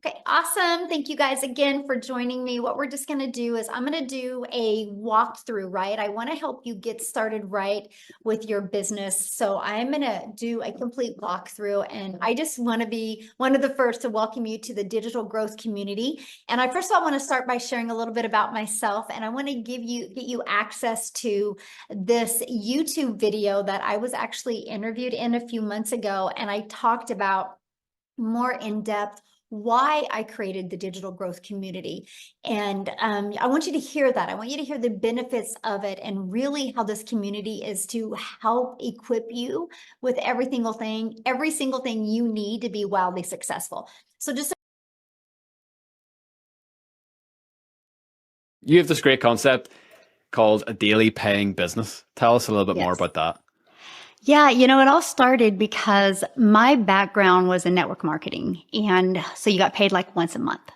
Okay, awesome. Thank you guys again for joining me. What we're just going to do is I'm going to do a walkthrough, right? I want to help you get started right with your business. So I'm going to do a complete walkthrough, and I just want to be one of the first to welcome you to the digital growth community. And I first of all want to start by sharing a little bit about myself, and I want to get you access to this YouTube video that I was actually interviewed in a few months ago, and I talked about more in depth why I created the digital growth community. And I want you to hear that. I want you to hear the benefits of it and really how this community is to help equip you with every single thing you need to be wildly successful. So just You have this great concept called a daily paying business. Tell us a little bit more yes. about that. Yeah, it all started because my background was in network marketing. And so you got paid like once a month.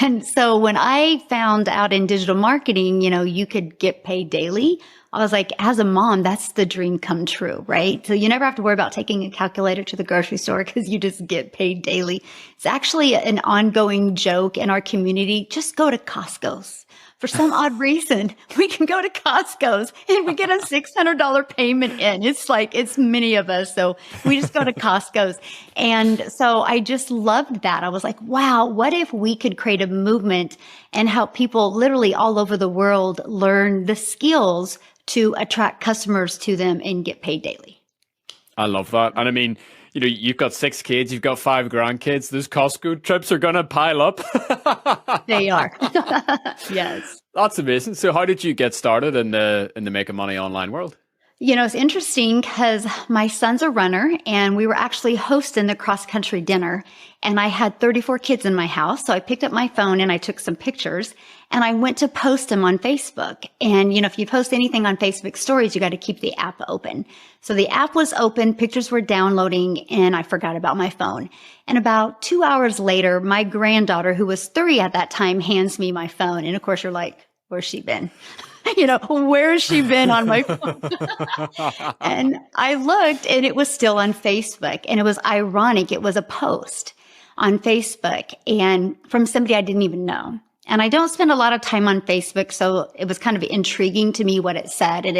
And so when I found out in digital marketing, you could get paid daily. I was like, as a mom, that's the dream come true, right? So you never have to worry about taking a calculator to the grocery store because you just get paid daily. It's actually an ongoing joke in our community. Just go to Costco's. For some odd reason, we can go to Costco's and we get a $600 payment in. It's many of us. So we just go to Costco's. And so I just loved that. I was like, wow, what if we could create a movement and help people literally all over the world learn the skills to attract customers to them and get paid daily? I love that. And I mean, you've got 6 kids, you've got 5 grandkids. Those Costco trips are going to pile up. They are. Yes. That's amazing. So how did you get started in the making money online world? It's interesting because my son's a runner and we were actually hosting the cross country dinner, and I had 34 kids in my house. So I picked up my phone and I took some pictures and I went to post them on Facebook. And, if you post anything on Facebook stories, you got to keep the app open. So the app was open, pictures were downloading, and I forgot about my phone. And about 2 hours later, my granddaughter, who was 3 at that time, hands me my phone. And of course, you're like, where's she been? Where's she been on my phone? And I looked and it was still on Facebook, and it was ironic. It was a post on Facebook and from somebody I didn't even know. And I don't spend a lot of time on Facebook, so it was kind of intriguing to me what it said. And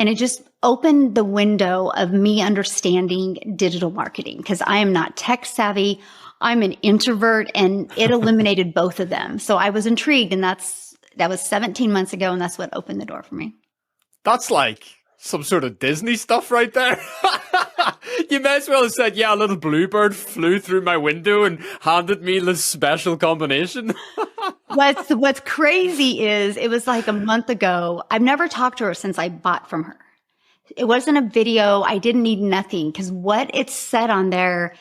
it just opened the window of me understanding digital marketing, because I am not tech savvy. I'm an introvert, and it eliminated both of them. So I was intrigued, and that was 17 months ago, and that's what opened the door for me. That's like some sort of Disney stuff right there. You may as well have said, yeah, a little bluebird flew through my window and handed me this special combination. What's crazy is it was like a month ago. I've never talked to her since I bought from her. It wasn't a video. I didn't need nothing, because what it said on there,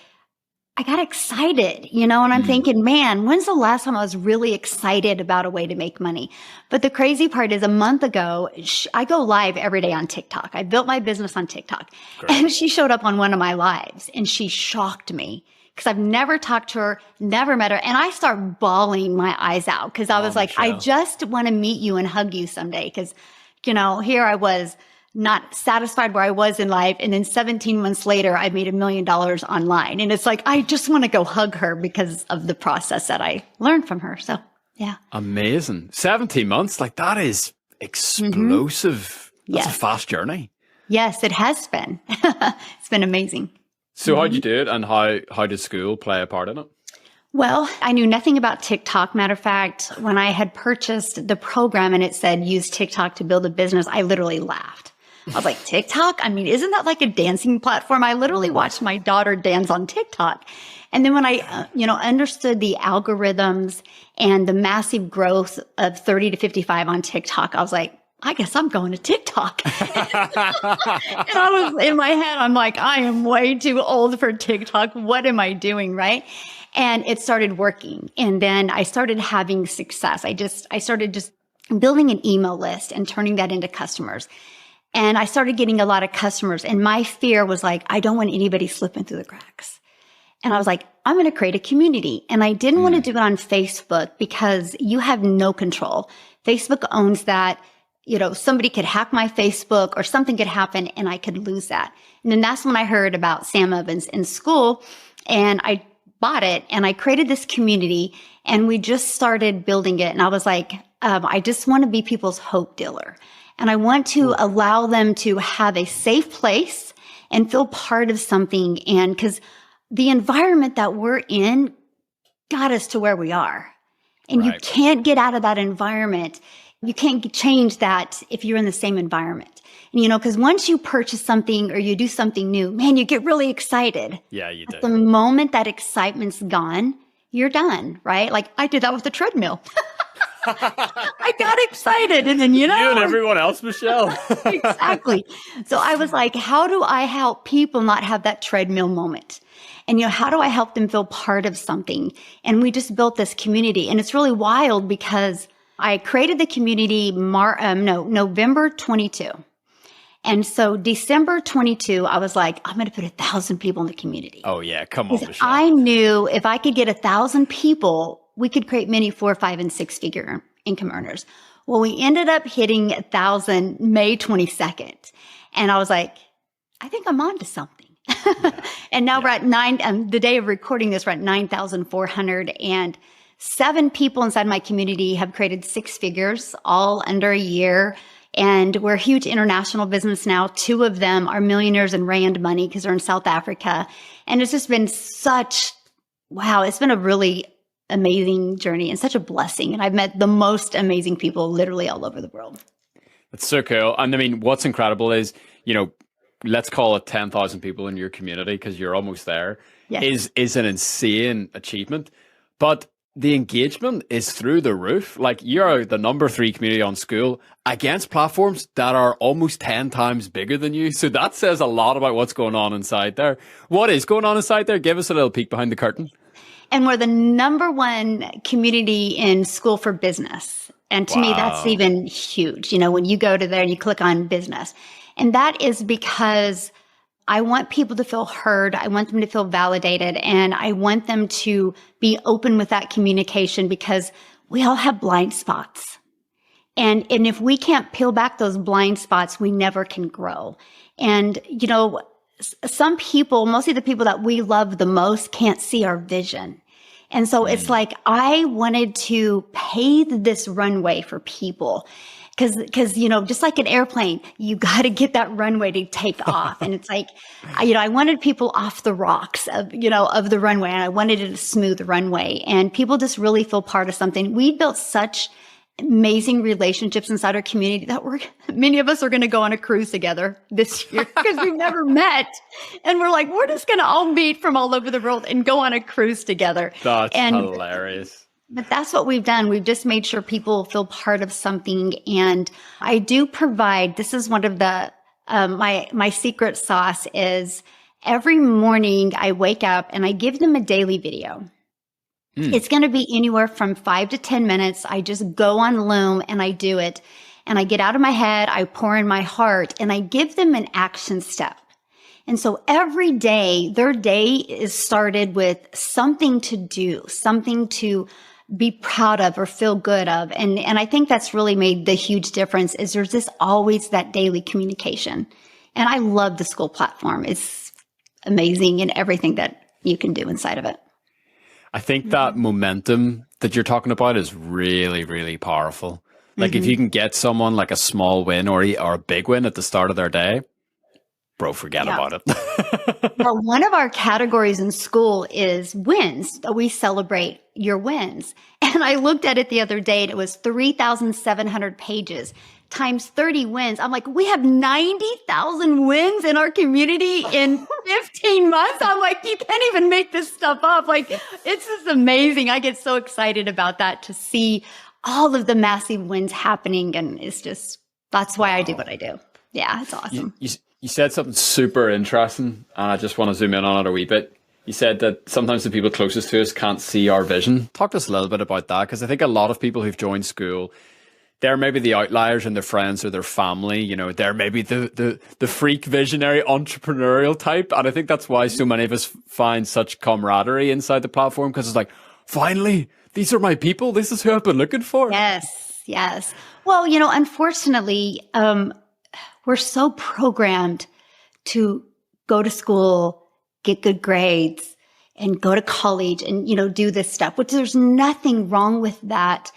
I got excited, and I'm thinking, man, when's the last time I was really excited about a way to make money? But the crazy part is, a month ago, I go live every day on TikTok. I built my business on TikTok. Great. And she showed up on one of my lives and she shocked me, because I've never talked to her, never met her. And I start bawling my eyes out, because I was like, Michelle, I just want to meet you and hug you someday. Because, here I was, not satisfied where I was in life. And then 17 months later, I made $1 million online. And it's like, I just want to go hug her because of the process that I learned from her. So, yeah. Amazing. 17 months, like that is explosive. That's a fast journey. Yes, it has been. It's been amazing. So how'd you do it, and how did school play a part in it? Well, I knew nothing about TikTok. Matter of fact, when I had purchased the program and it said use TikTok to build a business, I literally laughed. I was like, TikTok? I mean, isn't that like a dancing platform? I literally watched my daughter dance on TikTok. And then when I, understood the algorithms and the massive growth of 30 to 55 on TikTok, I was like, I guess I'm going to TikTok. And I was in my head, I'm like, I am way too old for TikTok. What am I doing? Right. And it started working. And then I started having success. I started just building an email list and turning that into customers. And I started getting a lot of customers, and my fear was like, I don't want anybody slipping through the cracks. And I was like, I'm going to create a community. And I didn't want to do it on Facebook, because you have no control. Facebook owns that. Somebody could hack my Facebook or something could happen and I could lose that. And then that's when I heard about Sam Ovens in school, and I bought it and I created this community and we just started building it. And I was like, I just want to be people's hope dealer. And I want to allow them to have a safe place and feel part of something. And because the environment that we're in got us to where we are. And you can't get out of that environment. You can't change that if you're in the same environment. And, you know, because once you purchase something or you do something new, man, you get really excited. Yeah, you do. The moment that excitement's gone, you're done, right? Like I did that with the treadmill. I got excited and then, you know. You and everyone else, Michelle. Exactly. So I was like, how do I help people not have that treadmill moment? And, you know, how do I help them feel part of something? And we just built this community. And it's really wild because I created the community November 22. And so December 22, I was like, I'm going to put 1,000 people in the community. Oh, yeah. Come on, Michelle. I knew if I could get 1,000 people, we could create many 4, 5, and 6 figure income earners. Well, we ended up hitting 1,000 May 22nd. And I was like, I think I'm on to something. And now we're at the day of recording this, we're at 9,400. And 7 people inside my community have created 6 figures, all under a year. And we're a huge international business now. 2 of them are millionaires in Rand money because they're in South Africa. And it's just been it's been a really amazing journey and such a blessing. And I've met the most amazing people literally all over the world. That's so cool. And I mean, what's incredible is, you know, let's call it 10,000 people in your community because you're almost there, is an insane achievement. But the engagement is through the roof. Like you're the number 3 community on Skool against platforms that are almost 10 times bigger than you. So that says a lot about what's going on inside there. What is going on inside there? Give us a little peek behind the curtain. And we're the number 1 community in Skool for Business. And to me, that's even huge. You know, when you go to there and you click on business. And that is because I want people to feel heard. I want them to feel validated. And I want them to be open with that communication because we all have blind spots. And if we can't peel back those blind spots, we never can grow. And, you know, some people, mostly the people that we love the most, can't see our vision. And so it's like, I wanted to pave this runway for people. Cause, you know, just like an airplane, you got to get that runway to take off. And it's like, you know, I wanted people off the rocks of the runway, and I wanted it a smooth runway, and people just really feel part of something. We built such amazing relationships inside our community that many of us are going to go on a cruise together this year because we've never met. And we're like, we're just going to all meet from all over the world and go on a cruise together. That's hilarious. But that's what we've done. We've just made sure people feel part of something. And I do provide, this is one of the, my secret sauce is every morning I wake up and I give them a daily video. It's going to be anywhere from 5 to 10 minutes. I just go on Loom and I do it. And I get out of my head, I pour in my heart, and I give them an action step. And so every day, their day is started with something to do, something to be proud of or feel good of. And I think that's really made the huge difference is there's just always that daily communication. And I love the Skool platform. It's amazing in everything that you can do inside of it. I think that momentum that you're talking about is really, really powerful. Like if you can get someone like a small win or a big win at the start of their day, bro, forget about it. Well, one of our categories in Skool is wins. We celebrate your wins. And I looked at it the other day and it was 3,700 pages times 30 wins. I'm like, we have 90,000 wins in our community in 15 months. I'm like, you can't even make this stuff up. Like, it's just amazing. I get so excited about that to see all of the massive wins happening. And it's just, that's why I do what I do. Yeah, it's awesome. You said something super interesting, and I just want to zoom in on it a wee bit. You said that sometimes the people closest to us can't see our vision. Talk to us a little bit about that, because I think a lot of people who've joined Skool, they're maybe the outliers in their friends or their family. You know, they're maybe the freak visionary entrepreneurial type. And I think that's why so many of us find such camaraderie inside the platform, because it's like, finally, these are my people. This is who I've been looking for. Yes. Well, you know, unfortunately, we're so programmed to go to school, get good grades, and go to college and, do this stuff, which there's nothing wrong with that.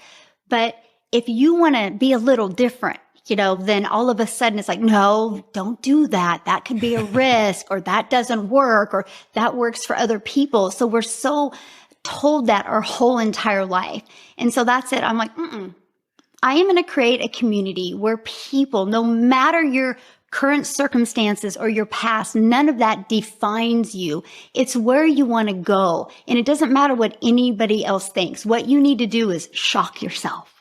But if you want to be a little different, then all of a sudden it's like, no, don't do that. That could be a risk, or that doesn't work, or that works for other people. So we're so told that our whole entire life. And so that's it. I'm like, I am going to create a community where people, no matter your current circumstances or your past, none of that defines you. It's where you want to go. And it doesn't matter what anybody else thinks. What you need to do is shock yourself.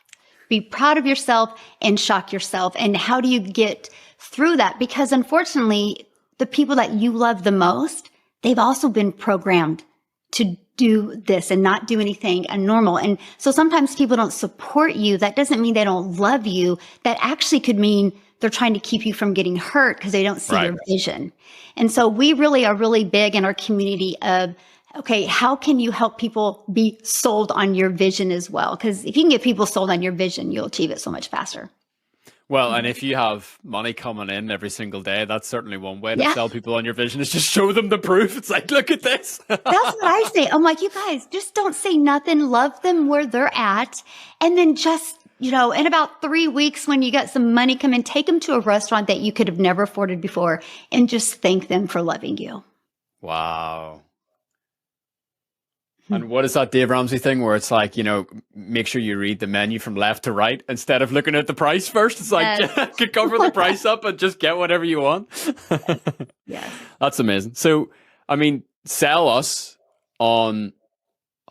Be proud of yourself and shock yourself. And how do you get through that? Because unfortunately, the people that you love the most, they've also been programmed to do this and not do anything normal. And so sometimes people don't support you. That doesn't mean they don't love you. That actually could mean they're trying to keep you from getting hurt because they don't see your vision. And so we really are really big in our community of, okay, how can you help people be sold on your vision as well? Because if you can get people sold on your vision, you'll achieve it so much faster. Well, and if you have money coming in every single day, that's certainly one way to sell people on your vision, is just show them the proof. It's like, look at this. That's what I say. I'm like, you guys, just don't say nothing. Love them where they're at. And then just, in about 3 weeks, when you got some money come in, take them to a restaurant that you could have never afforded before and just thank them for loving you. Wow. And what is that Dave Ramsey thing where it's like, make sure you read the menu from left to right instead of looking at the price first? It's like, cover the price up and just get whatever you want. Yes. That's amazing. So, sell us on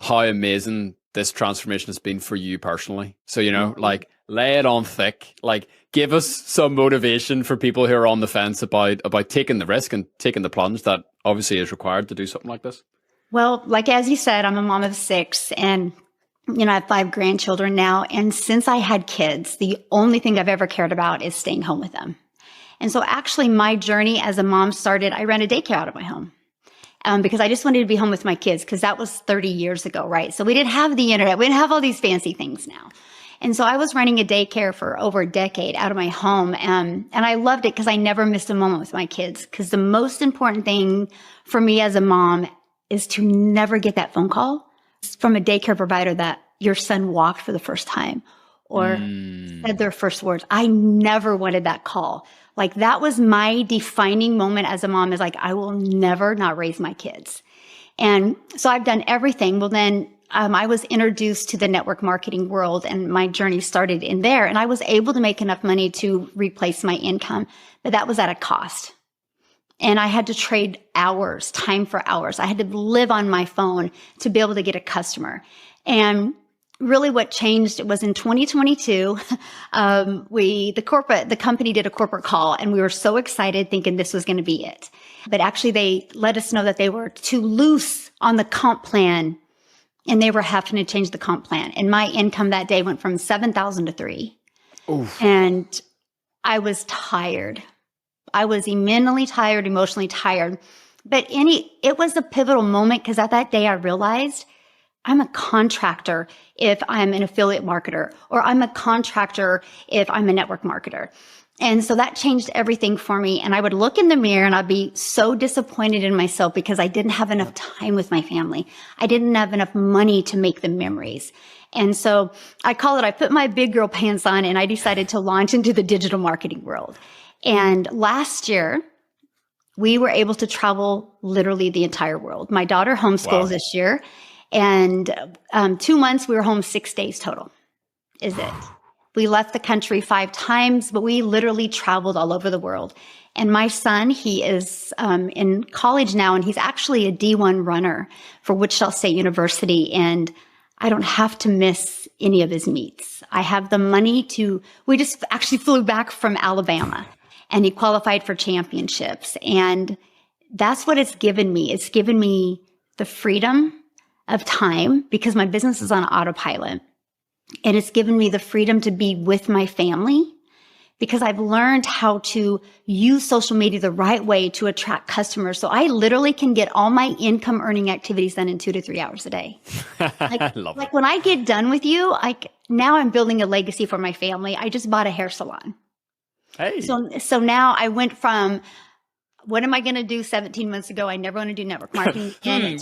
how amazing this transformation has been for you personally. So, like, lay it on thick, like, give us some motivation for people who are on the fence about taking the risk and taking the plunge that obviously is required to do something like this. Well, like, as you said, I'm a mom of 6 and, I have 5 grandchildren now. And since I had kids, the only thing I've ever cared about is staying home with them. And so actually my journey as a mom started, I ran a daycare out of my home because I just wanted to be home with my kids, because that was 30 years ago, right? So we didn't have the internet. We didn't have all these fancy things now. And so I was running a daycare for over a decade out of my home. And I loved it because I never missed a moment with my kids. Because the most important thing for me as a mom is to never get that phone call from a daycare provider that your son walked for the first time or said their first words. I never wanted that call. Like, that was my defining moment as a mom, is like, I will never not raise my kids. And so I've done everything. Well, then I was introduced to the network marketing world, and my journey started in there. And I was able to make enough money to replace my income, but that was at a cost. And I had to trade hours, time for hours. I had to live on my phone to be able to get a customer. And really what changed was in 2022, the company did a corporate call, and we were so excited thinking this was going to be it. But actually they let us know that they were too loose on the comp plan, and they were having to change the comp plan. And my income that day went from 7,000 to 3. Oof. And I was tired. I was mentally tired, emotionally tired. But it was a pivotal moment, because at that day I realized I'm a contractor if I'm an affiliate marketer, or I'm a contractor if I'm a network marketer. And so that changed everything for me. And I would look in the mirror and I'd be so disappointed in myself because I didn't have enough time with my family. I didn't have enough money to make the memories. And so I put my big girl pants on, and I decided to launch into the digital marketing world. And last year, we were able to travel literally the entire world. My daughter homeschools this year, and 2 months, we were home 6 days total, is it. We left the country 5 times, but we literally traveled all over the world. And my son, he is in college now, and he's actually a D1 runner for Wichita State University. And I don't have to miss any of his meets. I have the money we just actually flew back from Alabama, and he qualified for championships. And that's what it's given me. It's given me the freedom of time, because my business is on autopilot. And it's given me the freedom to be with my family, because I've learned how to use social media the right way to attract customers. So I literally can get all my income earning activities done in 2 to 3 hours a day. Like when I get done with you, now I'm building a legacy for my family. I just bought a hair salon. Hey. So now I went from what am I going to do 17 months ago? I never want to do network marketing again.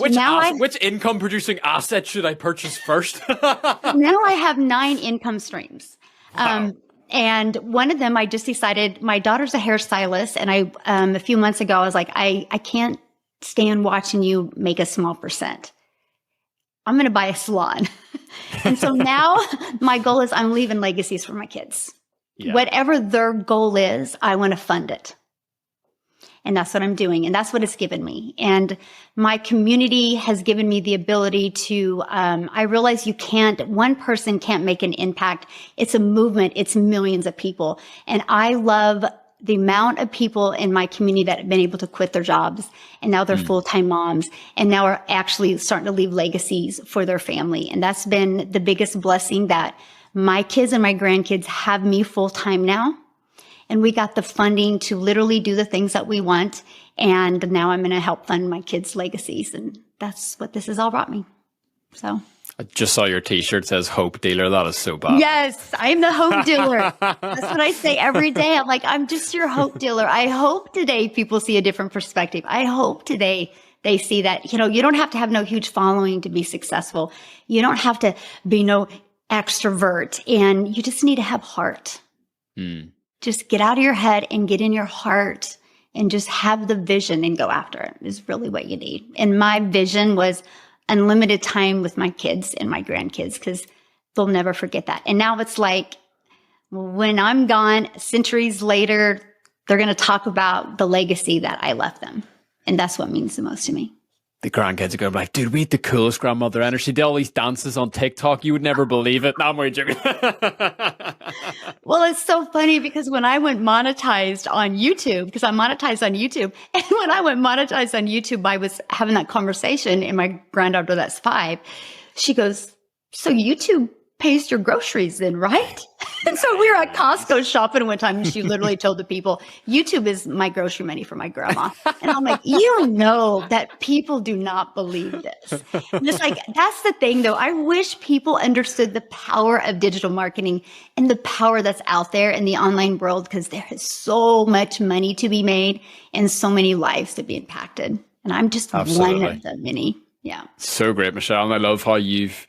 Which income producing asset should I purchase first? Now I have 9 income streams. Wow. And one of them, I just decided, my daughter's a hairstylist. And I, a few months ago, I was like, I can't stand watching you make a small percent. I'm going to buy a salon. And so now my goal is I'm leaving legacies for my kids. Yeah. Whatever their goal is, I want to fund it. And that's what I'm doing. And that's what it's given me. And my community has given me the ability to, I realize one person can't make an impact. It's a movement. It's millions of people. And I love the amount of people in my community that have been able to quit their jobs and now they're full-time moms and now are actually starting to leave legacies for their family. And that's been the biggest blessing, that my kids and my grandkids have me full-time now. And we got the funding to literally do the things that we want. And now I'm going to help fund my kids' legacies. And that's what this has all brought me. So I just saw your t-shirt says hope dealer. That is so bad. Yes, I'm the hope dealer. That's what I say every day. I'm like, I'm just your hope dealer. I hope today people see a different perspective. I hope today they see that, you don't have to have no huge following to be successful. You don't have to be no extrovert, and you just need to have heart. Just get out of your head and get in your heart and just have the vision and go after it is really what you need. And my vision was unlimited time with my kids and my grandkids, because they'll never forget that. And now it's like, when I'm gone, centuries later, they're going to talk about the legacy that I left them. And that's what means the most to me. The grandkids are going to be like, dude, we had the coolest grandmother ever. She did all these dances on TikTok. You would never believe it. No, I'm joking. Well, it's so funny because when I went monetized on YouTube, because I'm monetized on YouTube, and when I went monetized on YouTube, I was having that conversation, and my granddaughter, that's 5, she goes, so YouTube pays your groceries then, right? And so we were at Costco shopping one time, and she literally told the people, YouTube is my grocery money for my grandma. And I'm like, you know that people do not believe this. And it's like, that's the thing though. I wish people understood the power of digital marketing and the power that's out there in the online world, because there is so much money to be made and so many lives to be impacted. And I'm just one of the many. Yeah. So great, Michelle. And I love how you've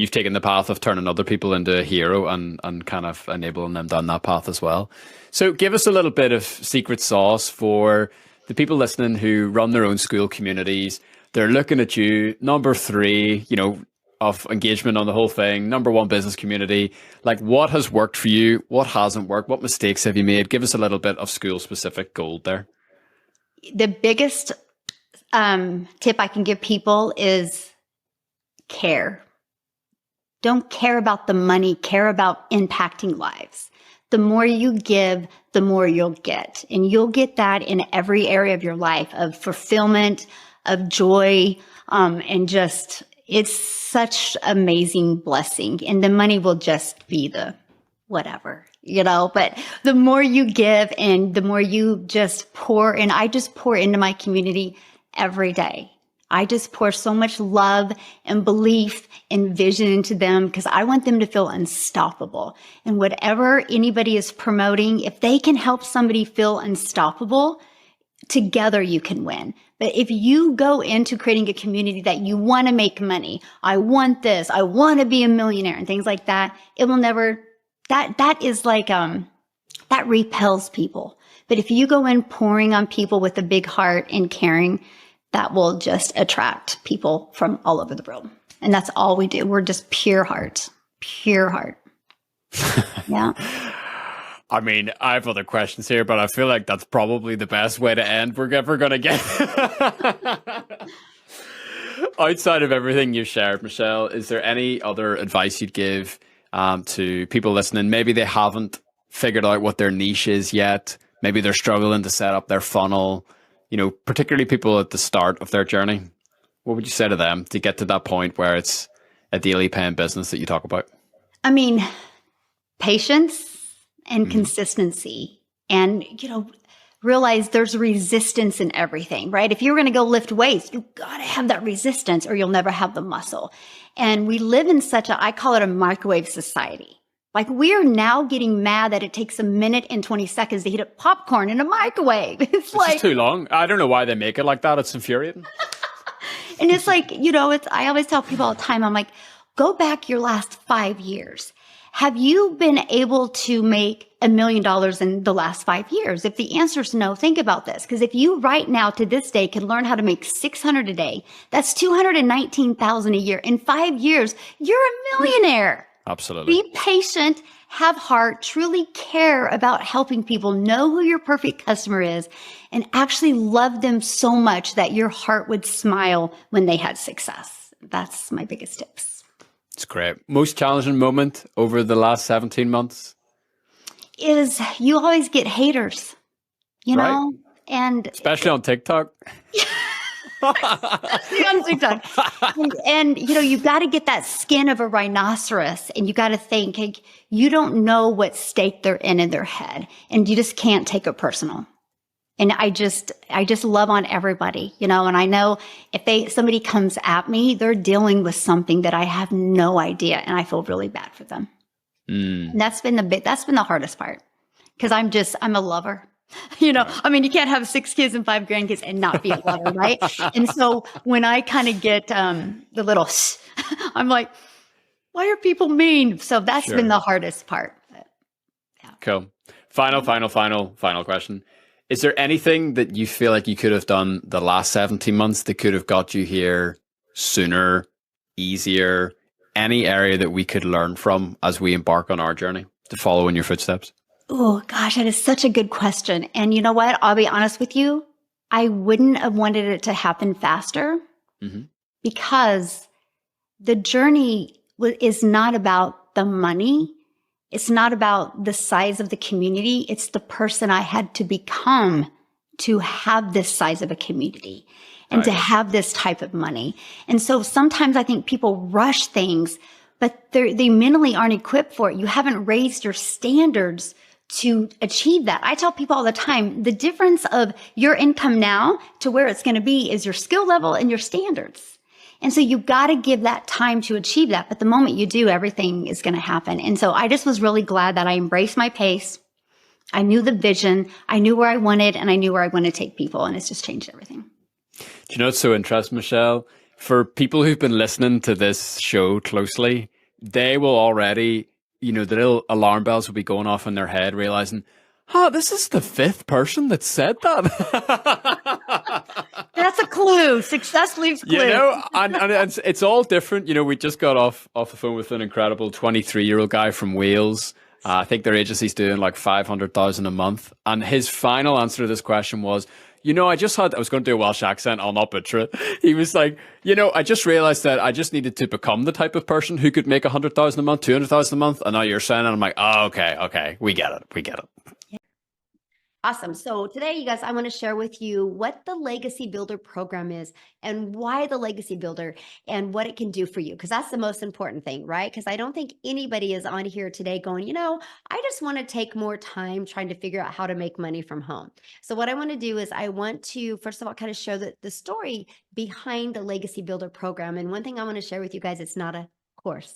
taken the path of turning other people into a hero and kind of enabling them down that path as well. So give us a little bit of secret sauce for the people listening who run their own school communities. They're looking at you, number 3, of engagement on the whole thing, number 1 business community. Like, what has worked for you? What hasn't worked? What mistakes have you made? Give us a little bit of school specific gold there. The biggest tip I can give people is care. Don't care about the money, care about impacting lives. The more you give, the more you'll get. And you'll get that in every area of your life, of fulfillment, of joy, and just, it's such amazing blessing. And the money will just be the whatever, but the more you give and the more you just pour, and I just pour into my community every day. I just pour so much love and belief and vision into them, because I want them to feel unstoppable. And whatever anybody is promoting, if they can help somebody feel unstoppable, together you can win. But if you go into creating a community that you want to make money, I want this, I want to be a millionaire and things like that, it will never, that is like, that repels people. But if you go in pouring on people with a big heart and caring, that will just attract people from all over the world. And that's all we do. We're just pure heart. Yeah. I mean, I have other questions here, but I feel like that's probably the best way to end we're ever going to get. Outside of everything you've shared, Michelle, is there any other advice you'd give to people listening? Maybe they haven't figured out what their niche is yet. Maybe they're struggling to set up their funnel. Particularly people at the start of their journey. What would you say to them to get to that point where it's a daily paying business that you talk about? I mean, patience and consistency, and, realize there's resistance in everything, right? If you're going to go lift weights, you got to have that resistance or you'll never have the muscle. And we live in I call it a microwave society. Like we're now getting mad that it takes a minute and 20 seconds to heat up popcorn in a microwave. It's It's just too long. I don't know why they make it like that. It's infuriating. and it's like, I always tell people all the time, I'm like, go back your last 5 years. Have you been able to make $1 million in the last 5 years? If the answer is no, think about this. Because if you right now to this day can learn how to make 600 a day, that's 219,000 a year. In 5 years, you're a millionaire. Absolutely. Be patient, have heart, truly care about helping people know who your perfect customer is, and actually love them so much that your heart would smile when they had success. That's my biggest tips. It's great. Most challenging moment over the last 17 months? Is you always get haters, you Right. know? And Especially on TikTok. on TikTok. And you've got to get that skin of a rhinoceros and you got to think, like, you don't know what state they're in their head and you just can't take it personal. And I just love on everybody, and I know if somebody comes at me, they're dealing with something that I have no idea. And I feel really bad for them. And that's been the hardest part because I'm a lover. You can't have 6 kids and 5 grandkids and not be a lover, right? And so when I kind of get the little, I'm like, why are people mean? So that's been the hardest part. But, yeah. Cool. Final question. Is there anything that you feel like you could have done the last 17 months that could have got you here sooner, easier? Any area that we could learn from as we embark on our journey to follow in your footsteps? Oh, gosh, that is such a good question. And you know what? I'll be honest with you. I wouldn't have wanted it to happen faster because the journey is not about the money. It's not about the size of the community. It's the person I had to become to have this size of a community and to have this type of money. And so sometimes I think people rush things, but they mentally aren't equipped for it. You haven't raised your standards to achieve that. I tell people all the time, the difference of your income now to where it's going to be is your skill level and your standards. And so you've got to give that time to achieve that. But the moment you do, everything is going to happen. And so I just was really glad that I embraced my pace. I knew the vision. I knew where I wanted and I knew where I wanted to take people. And it's just changed everything. Do you know what's so interesting, Michelle? For people who've been listening to this show closely, they will already, the little alarm bells will be going off in their head, realizing, this is the 5th person that said that. That's a clue. Success leaves clues. And it's all different. We just got off the phone with an incredible 23-year-old guy from Wales. I think their agency's doing like 500,000 a month. And his final answer to this question was, I was going to do a Welsh accent. I'll not butcher it. He was like, I just realized that I just needed to become the type of person who could make 100,000 a month, 200,000 a month. And now you're saying, and I'm like, oh, okay. We get it. Awesome. So today, you guys, I want to share with you what the Legacy Builder program is and why the Legacy Builder and what it can do for you. Because that's the most important thing, right? Because I don't think anybody is on here today going, I just want to take more time trying to figure out how to make money from home. So what I want to do is I want to, first of all, kind of show the story behind the Legacy Builder program. And one thing I want to share with you guys, it's not a course.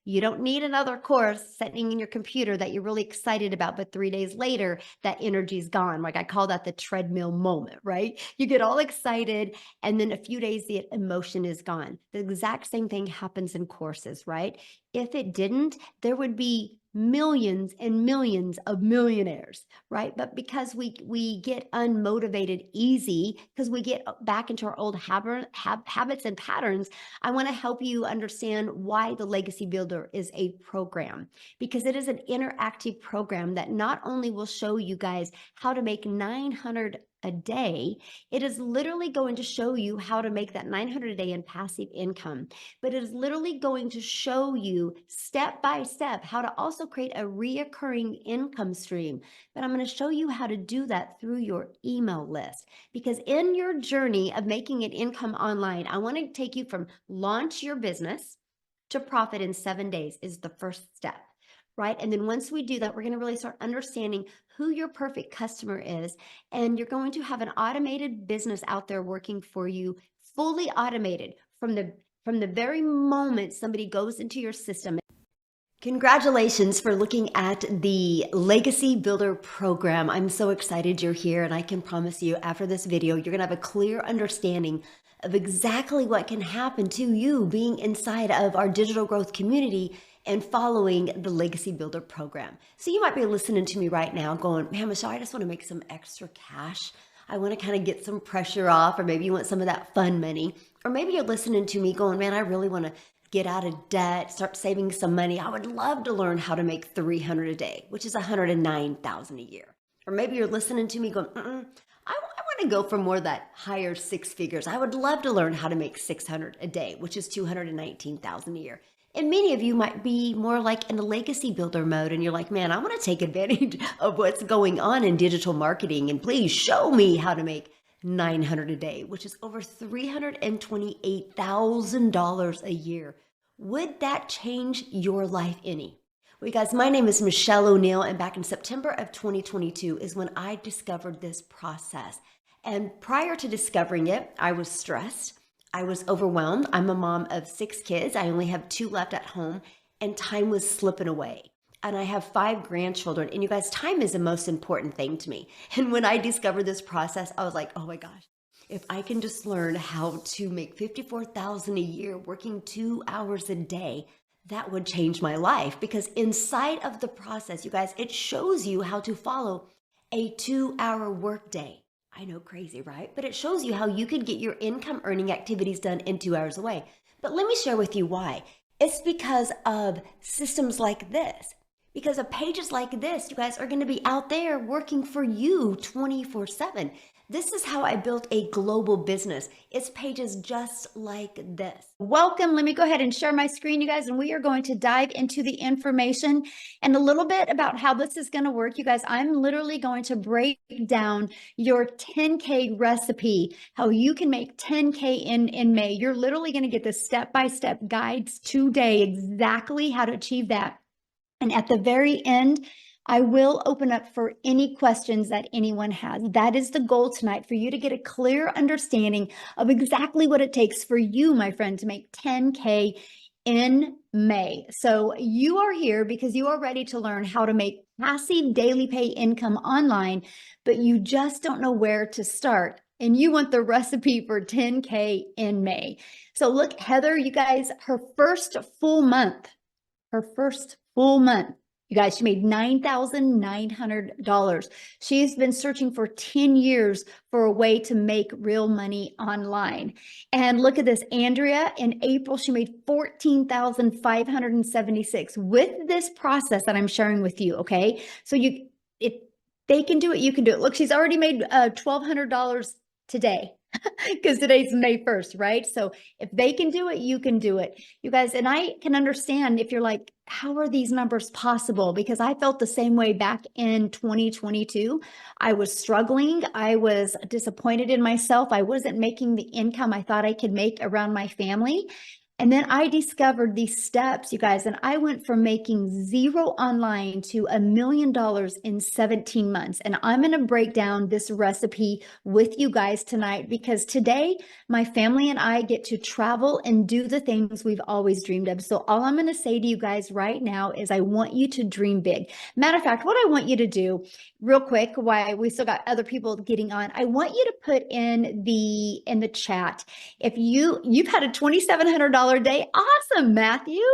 You don't need another course sitting in your computer that you're really excited about, but 3 days later, that energy's gone. Like I call that the treadmill moment, right? You get all excited and then a few days, the emotion is gone. The exact same thing happens in courses, right? If it didn't, there would be millions and millions of millionaires, right? But because we get unmotivated easy, because we get back into our old habits and patterns, I want to help you understand why the Legacy Builder is a program, because it is an interactive program that not only will show you guys how to make 900 a day, it is literally going to show you how to make that 900 a day in passive income, but it is literally going to show you step by step how to also create a reoccurring income stream. But I'm going to show you how to do that through your email list, because in your journey of making an income online, I want to take you from launch your business to profit in 7 days is the first step. Right? And then once we do that, we're going to really start understanding who your perfect customer is. And you're going to have an automated business out there working for you, fully automated from the very moment somebody goes into your system. Congratulations for looking at the Legacy Builder program. I'm so excited you're here, and I can promise you after this video, you're going to have a clear understanding of exactly what can happen to you being inside of our digital growth community and following the Legacy Builder program. So you might be listening to me right now going, man, Michelle, I just want to make some extra cash. I want to kind of get some pressure off, or maybe you want some of that fun money. Or maybe you're listening to me going, man, I really want to get out of debt, start saving some money. I would love to learn how to make $300 a day, which is $109,000 a year. Or maybe you're listening to me going, I want to go for more of that higher six figures. I would love to learn how to make $600 a day, which is $219,000 a year. And many of you might be more like in the legacy builder mode, and you're like, man, I want to take advantage of what's going on in digital marketing, and please show me how to make $900 a day, which is over $328,000 a year. Would that change your life any? Well, you guys, my name is Michelle O'Neill, and back in September of 2022 is when I discovered this process. And prior to discovering it, I was stressed. I was overwhelmed. I'm a mom of 6 kids. I only have 2 left at home, and time was slipping away. And I have 5 grandchildren. And you guys, time is the most important thing to me. And when I discovered this process, I was like, oh my gosh, if I can just learn how to make $54,000 a year working 2 hours a day, that would change my life. Because inside of the process, you guys, it shows you how to follow a 2-hour workday. I know, crazy, right? But it shows you how you could get your income earning activities done in 2 hours away. But let me share with you why. It's because of systems like this. Because of pages like this, you guys are going to be out there working for you 24/7. This is how I built a global business. It's pages just like this. Welcome. Let me go ahead and share my screen, you guys, and we are going to dive into the information and a little bit about how this is going to work. You guys, I'm literally going to break down your 10K recipe, how you can make 10K in May. You're literally going to get the step-by-step guides today, exactly how to achieve that. And at the very end, I will open up for any questions that anyone has. That is the goal tonight, for you to get a clear understanding of exactly what it takes for you, my friend, to make 10K in May. So you are here because you are ready to learn how to make passive daily pay income online, but you just don't know where to start. And you want the recipe for 10K in May. So look, Heather, you guys, her first full month, you guys, she made $9,900. She's been searching for 10 years for a way to make real money online. And look at this, Andrea, in April, she made $14,576 with this process that I'm sharing with you, okay? So if they can do it, you can do it. Look, she's already made $1,200 today. Because today's May 1st, right? So if they can do it, you can do it. You guys, and I can understand if you're like, how are these numbers possible? Because I felt the same way back in 2022. I was struggling. I was disappointed in myself. I wasn't making the income I thought I could make around my family. And then I discovered these steps, you guys, and I went from making 0 online to $1 million in 17 months. And I'm going to break down this recipe with you guys tonight, because today my family and I get to travel and do the things we've always dreamed of. So all I'm going to say to you guys right now is I want you to dream big. Matter of fact, what I want you to do real quick, while we still got other people getting on, I want you to put in the chat, if you've had a $2,700 day. Awesome, Matthew.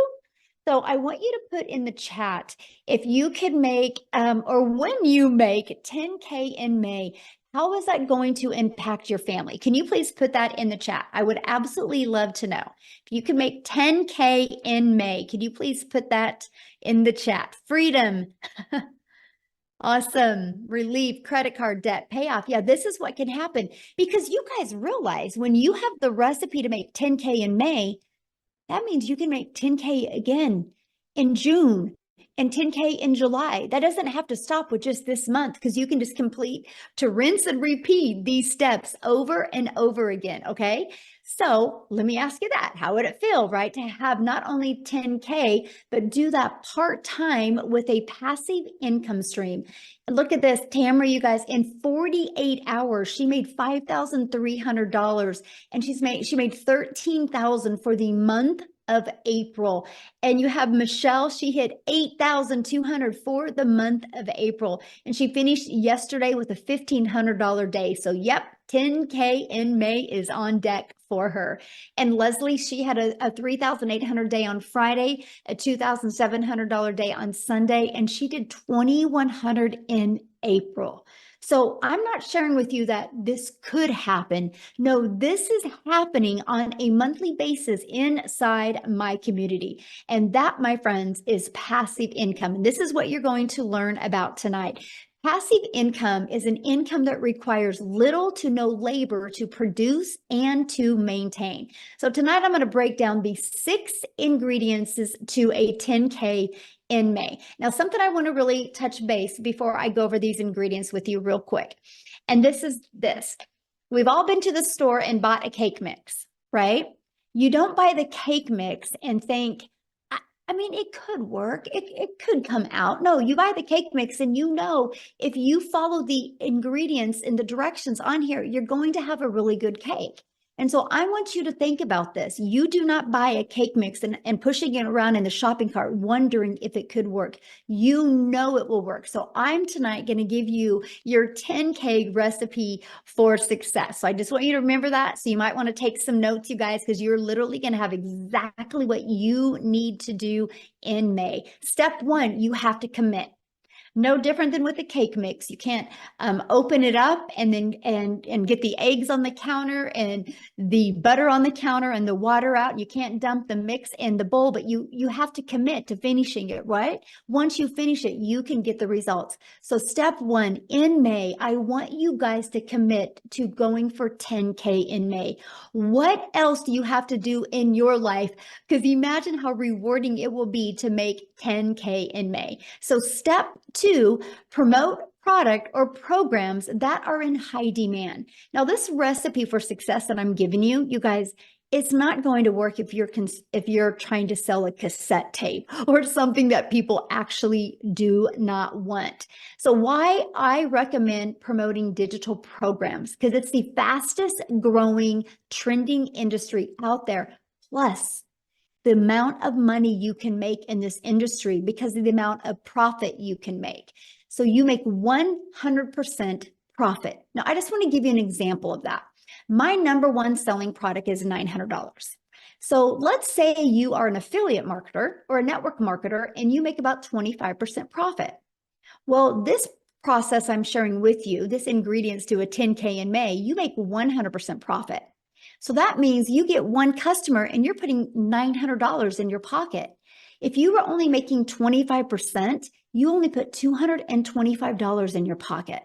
So I want you to put in the chat, if you could make, or when you make 10K in May, how is that going to impact your family? Can you please put that in the chat? I would absolutely love to know. If you can make 10K in May, could you please put that in the chat? Freedom. Awesome. Relief, credit card debt, payoff. Yeah, this is what can happen, because you guys realize when you have the recipe to make 10K in May, that means you can make 10K again in June and 10K in July. That doesn't have to stop with just this month, because you can just complete to rinse and repeat these steps over and over again. Okay. So let me ask you that. How would it feel, right, to have not only 10K, but do that part-time with a passive income stream? Look at this, Tamara, you guys, in 48 hours, she made $5,300, and she made $13,000 for the month of April. And you have Michelle, she hit 8,200 for the month of April. And she finished yesterday with a $1,500 day. So yep, 10K in May is on deck for her. And Leslie, she had a 3,800 day on Friday, a $2,700 day on Sunday, and she did 2,100 in April. So I'm not sharing with you that this could happen. No, this is happening on a monthly basis inside my community. And that, my friends, is passive income. And this is what you're going to learn about tonight. Passive income is an income that requires little to no labor to produce and to maintain. So tonight I'm going to break down the 6 ingredients to a 10K in May. Now, something I want to really touch base before I go over these ingredients with you real quick. And this is this. We've all been to the store and bought a cake mix, right? You don't buy the cake mix and think, I mean, it could work. It could come out. No, you buy the cake mix and you know, if you follow the ingredients and the directions on here, you're going to have a really good cake. And so I want you to think about this. You do not buy a cake mix and pushing it around in the shopping cart, wondering if it could work. You know it will work. So I'm tonight going to give you your 10K recipe for success. So I just want you to remember that. So you might want to take some notes, you guys, because you're literally going to have exactly what you need to do in May. Step 1, you have to commit. No different than with the cake mix. You can't open it up and then and get the eggs on the counter and the butter on the counter and the water out. You can't dump the mix in the bowl, but you have to commit to finishing it, right? Once you finish it, you can get the results. So step 1, in May, I want you guys to commit to going for 10K in May. What else do you have to do in your life? Because imagine how rewarding it will be to make 10K in May. So step 2, promote product or programs that are in high demand. Now, this recipe for success that I'm giving you, you guys, it's not going to work if you're trying to sell a cassette tape or something that people actually do not want. So why I recommend promoting digital programs, because it's the fastest growing trending industry out there. Plus, the amount of money you can make in this industry because of the amount of profit you can make. So you make 100% profit. Now, I just want to give you an example of that. My number one selling product is $900. So let's say you are an affiliate marketer or a network marketer and you make about 25% profit. Well, this process I'm sharing with you, this ingredients to a 10K in May, you make 100% profit. So that means you get one customer and you're putting $900 in your pocket. If you were only making 25%, you only put $225 in your pocket.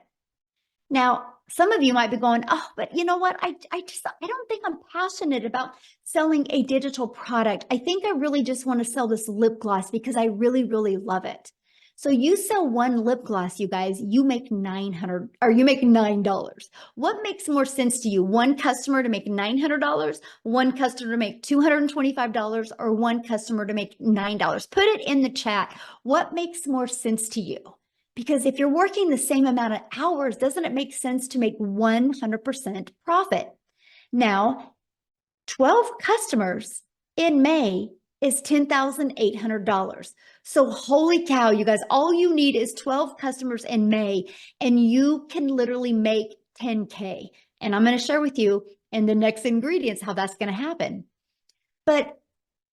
Now, some of you might be going, oh, but you know what? I don't think I'm passionate about selling a digital product. I think I really just want to sell this lip gloss because I really, really love it. So you sell one lip gloss, you guys, you make $900 or you make $9. What makes more sense to you? One customer to make $900, one customer to make $225, or one customer to make $9? Put it in the chat. What makes more sense to you? Because if you're working the same amount of hours, doesn't it make sense to make 100% profit? Now, 12 customers in May is $10,800. So holy cow, you guys, all you need is 12 customers in May and you can literally make 10K. And I'm going to share with you in the next ingredients how that's going to happen. But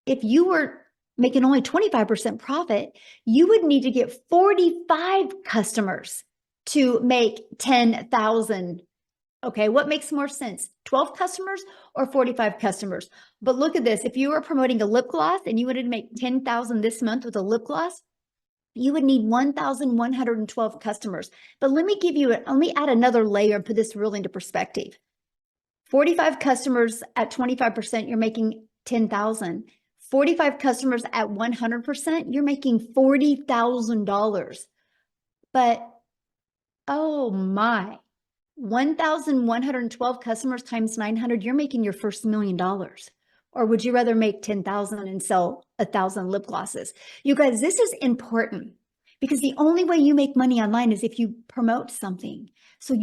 if you were making only 25% profit, you would need to get 45 customers to make 10,000. Okay, what makes more sense? 12 customers or 45 customers? But look at this. If you were promoting a lip gloss and you wanted to make 10,000 this month with a lip gloss, you would need 1,112 customers. But let me add another layer and put this really into perspective. 45 customers at 25%, you're making 10,000. 45 customers at 100%, you're making $40,000. But, oh my, 1,112 customers times 900, you're making your first $1 million. Or would you rather make 10,000 and sell 1,000 lip glosses? You guys, this is important because the only way you make money online is if you promote something. So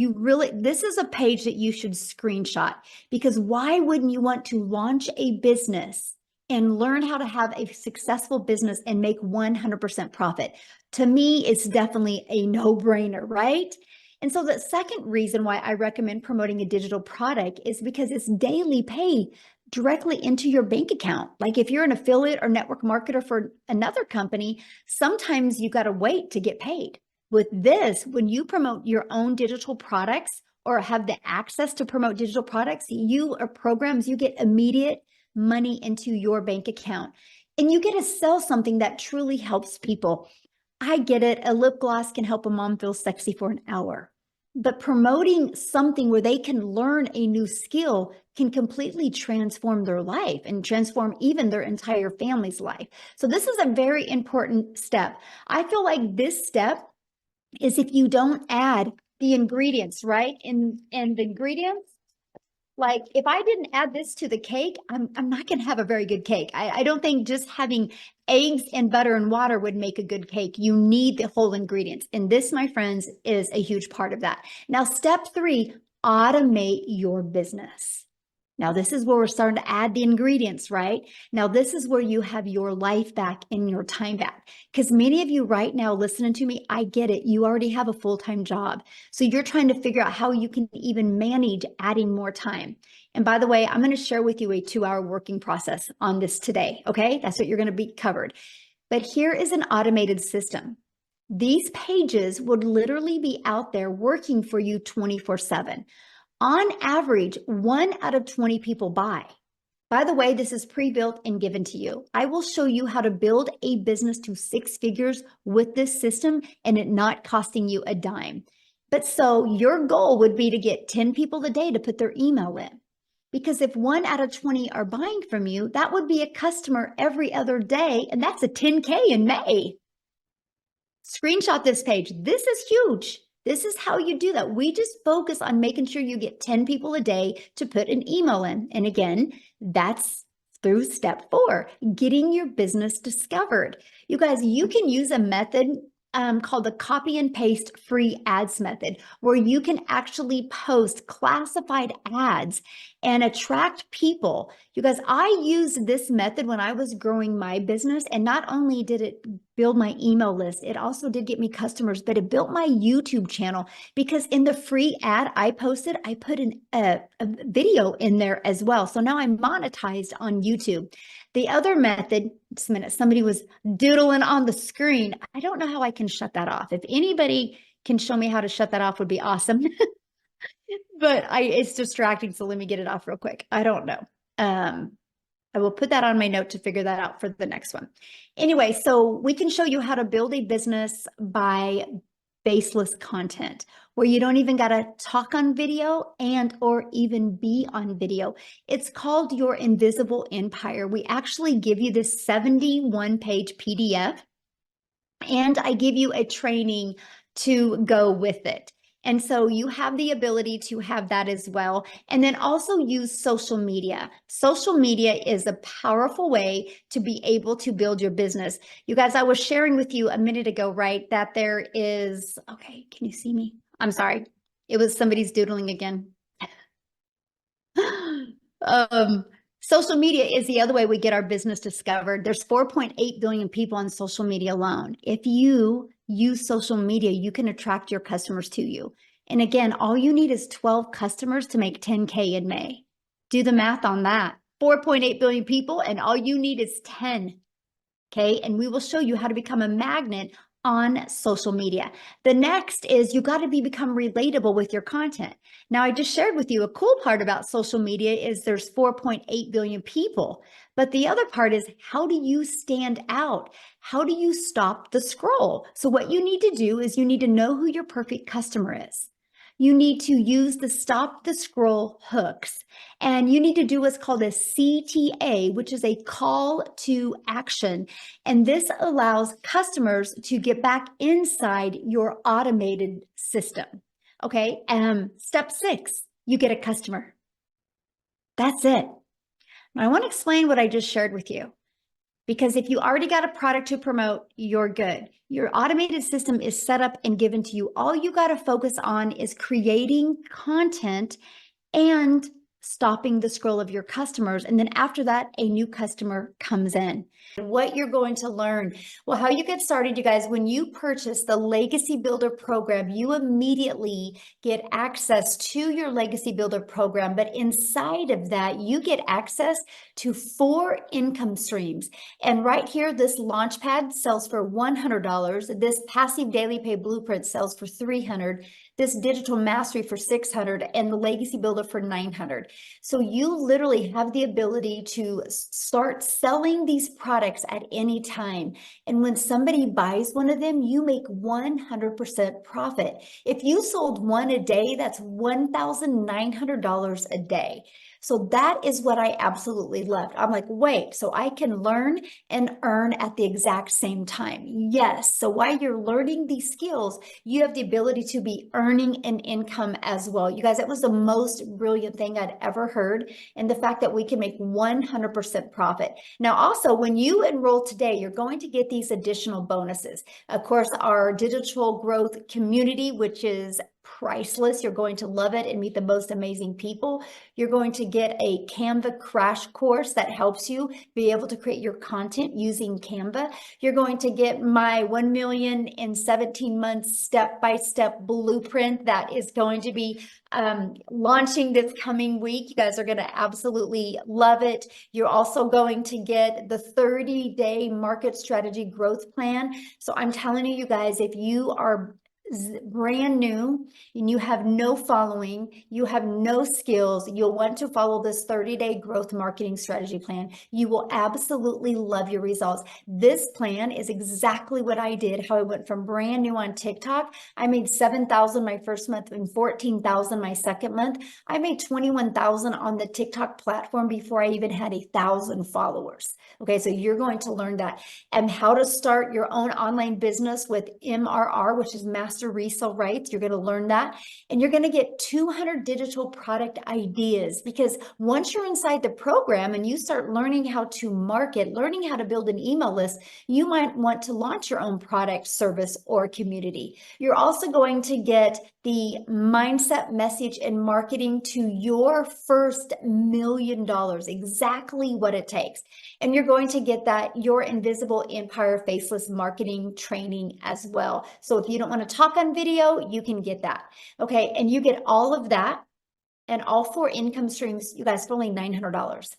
this is a page that you should screenshot, because why wouldn't you want to launch a business and learn how to have a successful business and make 100% profit. To me, it's definitely a no-brainer, right? And so the second reason why I recommend promoting a digital product is because it's daily pay directly into your bank account. Like if you're an affiliate or network marketer for another company, sometimes you got to wait to get paid. With this, when you promote your own digital products or have the access to promote digital products, you or programs, you get immediate money into your bank account. And you get to sell something that truly helps people. I get it. A lip gloss can help a mom feel sexy for an hour. But promoting something where they can learn a new skill can completely transform their life and transform even their entire family's life. So this is a very important step. I feel like this step is if you don't add the ingredients, right? And the ingredients, like if I didn't add this to the cake, I'm not going to have a very good cake. I don't think just having eggs and butter and water would make a good cake. You need the whole ingredients. And this, my friends, is a huge part of that. Now, step 3, automate your business. Now, this is where we're starting to add the ingredients, right? Now, this is where you have your life back and your time back. Because many of you right now listening to me, I get it. You already have a full-time job. So you're trying to figure out how you can even manage adding more time. And by the way, I'm going to share with you a 2-hour working process on this today, okay? That's what you're going to be covered. But here is an automated system. These pages would literally be out there working for you 24/7. On average, 1 out of 20 people buy. By the way, this is pre-built and given to you. I will show you how to build a business to 6 figures with this system and it not costing you a dime. But so your goal would be to get 10 people a day to put their email in. Because if 1 out of 20 are buying from you, that would be a customer every other day, and that's a 10K in May. Screenshot this page. This is huge. This is how you do that. We just focus on making sure you get 10 people a day to put an email in. And again, that's through step 4, getting your business discovered. You guys, you can use a method called the copy and paste free ads method, where you can actually post classified ads and attract people. You guys, I used this method when I was growing my business, and not only did it build my email list, it also did get me customers, but it built my YouTube channel, because in the free ad I posted, I put a video in there as well. So now I'm monetized on YouTube. The other method, just a minute, somebody was doodling on the screen. I don't know how I can shut that off. If anybody can show me how to shut that off, would be awesome. But it's distracting, so let me get it off real quick. I don't know. I will put that on my note to figure that out for the next one. Anyway, so we can show you how to build a business by baseless content, where you don't even got to talk on video and or even be on video. It's called your invisible empire. We actually give you this 71-page PDF, and I give you a training to go with it. And so you have the ability to have that as well. And then also use social media. Social media is a powerful way to be able to build your business. You guys, I was sharing with you a minute ago, right, that there is, okay, can you see me? I'm sorry. It was somebody's doodling again. Social media is the other way we get our business discovered. There's 4.8 billion people on social media alone. If you use social media, you can attract your customers to you. And again, all you need is 12 customers to make 10K in May. Do the math on that. 4.8 billion people, and all you need is 10. Okay, and we will show you how to become a magnet on social media. The next is you got to become relatable with your content. Now, I just shared with you a cool part about social media is there's 4.8 billion people, but the other part is, how do you stand out? How do you stop the scroll? So what you need to do is you need to know who your perfect customer is. You need to use the stop the scroll hooks, and you need to do what's called a CTA, which is a call to action. And this allows customers to get back inside your automated system. Okay. Step 6, you get a customer. That's it. Now I want to explain what I just shared with you, because if you already got a product to promote, you're good. Your automated system is set up and given to you. All you got to focus on is creating content and stopping the scroll of your customers. And then after that, a new customer comes in. And what you're going to learn, well, how you get started, you guys, when you purchase the Legacy Builder program, you immediately get access to your Legacy Builder program. But inside of that, you get access to 4 income streams. And right here, this Launchpad sells for $100. This Passive Daily Pay Blueprint sells for $300. This Digital Mastery for $600, and the Legacy Builder for $900. So you literally have the ability to start selling these products at any time. And when somebody buys one of them, you make 100% profit. If you sold one a day, that's $1,900 a day. So that is what I absolutely loved. I'm like, wait, so I can learn and earn at the exact same time. Yes. So while you're learning these skills, you have the ability to be earning an income as well. You guys, that was the most brilliant thing I'd ever heard. And the fact that we can make 100% profit. Now, also, when you enroll today, you're going to get these additional bonuses. Of course, our digital growth community, which is priceless. You're going to love it and meet the most amazing people. You're going to get a Canva crash course that helps you be able to create your content using Canva. You're going to get my 1 million in 17 months step-by-step blueprint that is going to be launching this coming week. You guys are going to absolutely love it. You're also going to get the 30-day market strategy growth plan. So I'm telling you guys, if you are brand new and you have no following, you have no skills, you'll want to follow this 30-day growth marketing strategy plan. You will absolutely love your results. This plan is exactly what I did, how I went from brand new on TikTok. I made 7,000 my first month and 14,000 my second month. I made 21,000 on the TikTok platform before I even had 1,000 followers. Okay, so you're going to learn that and how to start your own online business with MRR, which is Master Resale Rights. You're going to learn that. And you're going to get 200 digital product ideas, because once you're inside the program and you start learning how to market, learning how to build an email list, you might want to launch your own product, service, or community. You're also going to get the mindset, message, and marketing to your first $1 million, exactly what it takes. And you're going to get that Your Invisible Empire Faceless marketing training as well. So if you don't want to talk on video, you can get that. Okay, and you get all of that and all 4 income streams, you guys, for only $900.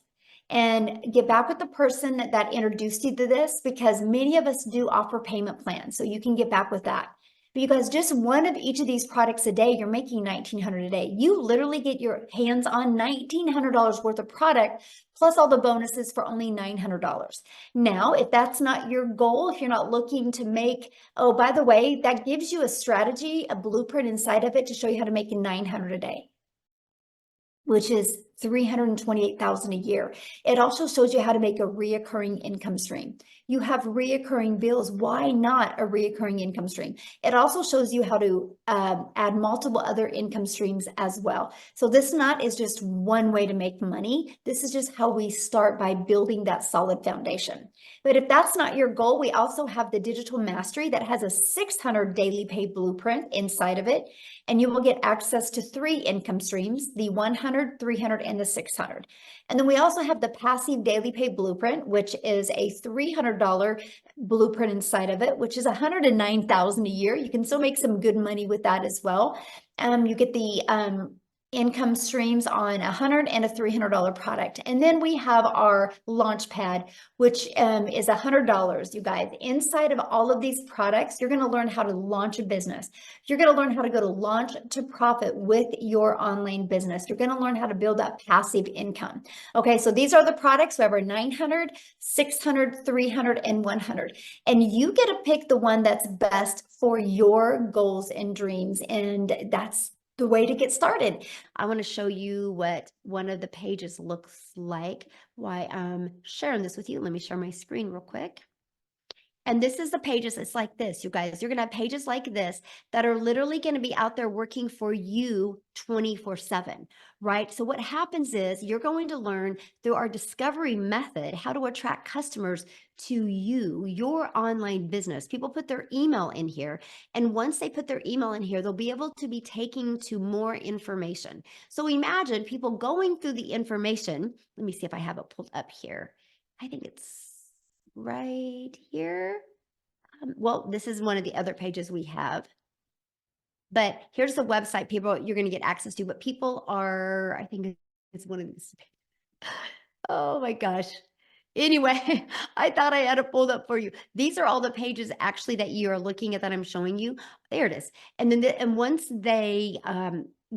And get back with the person that introduced you to this, because many of us do offer payment plans, so you can get back with that. Because just one of each of these products a day, you're making $1,900 a day. You literally get your hands on $1,900 worth of product, plus all the bonuses for only $900. Now, if that's not your goal, if you're not looking to make, oh, by the way, that gives you a strategy, a blueprint inside of it to show you how to make $900 a day, which is $328,000 a year. It also shows you how to make a reoccurring income stream. You have reoccurring bills. Why not a reoccurring income stream? It also shows you how to add multiple other income streams as well. So this not is just one way to make money. This is just how we start, by building that solid foundation. But if that's not your goal, we also have the Digital Mastery that has a 600 daily pay blueprint inside of it. And you will get access to 3 income streams, the 100, 300, and the 600. And then we also have the Passive Daily Pay Blueprint, which is a $300 blueprint inside of it, which is $109,000 a year. You can still make some good money with that as well. You get the income streams on $100 and a $300 product. And then we have our Launchpad, which is $100, you guys. Inside of all of these products, you're going to learn how to launch a business. You're going to learn how to go to launch to profit with your online business. You're going to learn how to build that passive income. Okay, so these are the products. We have our 900, 600, 300, and 100. And you get to pick the one that's best for your goals and dreams. And that's the way to get started. I want to show you what one of the pages looks like while I'm sharing this with you. Let me share my screen real quick. And this is the pages. It's like this, you guys. You're going to have pages like this that are literally going to be out there working for you 24/7, right? So what happens is you're going to learn through our discovery method how to attract customers to you, your online business. People put their email in here. And once they put their email in here, they'll be able to be taken to more information. So imagine people going through the information. Let me see if I have it pulled up here. I think it's right here. Well, this is one of the other pages we have. But here's the website people you're going to get access to. But people are, I think it's one of these. Oh my gosh. Anyway, I thought I had it pulled up for you. These are all the pages actually that you are looking at that I'm showing you. There it is. And then and once they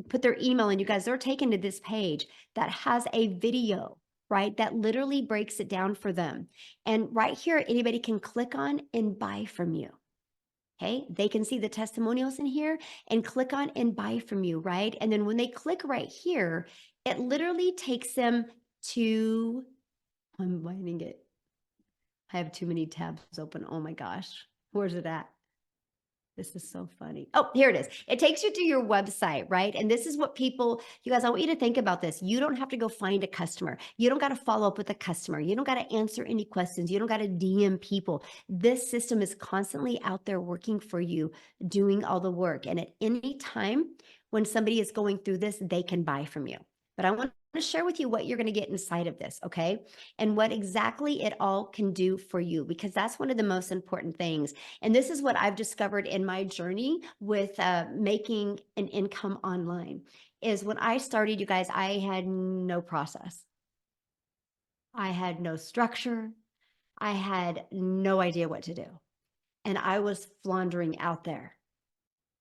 put their email in, you guys, they're taken to this page that has a video, right? That literally breaks it down for them. And right here, anybody can click on and buy from you. Okay, they can see the testimonials in here and click on and buy from you, right? And then when they click right here, it literally takes them to, I'm finding it. I have too many tabs open. Oh my gosh, where's it at? This is so funny. Oh, here it is. It takes you to your website, right? And this is what people, you guys, I want you to think about this. You don't have to go find a customer. You don't got to follow up with a customer. You don't got to answer any questions. You don't got to DM people. This system is constantly out there working for you, doing all the work. And at any time when somebody is going through this, they can buy from you. But I want to share with you what you're going to get inside of this, okay? And what exactly it all can do for you, because that's one of the most important things. And this is what I've discovered in my journey with making an income online is when I started, you guys, I had no process. I had no structure. I had no idea what to do. And I was floundering out there.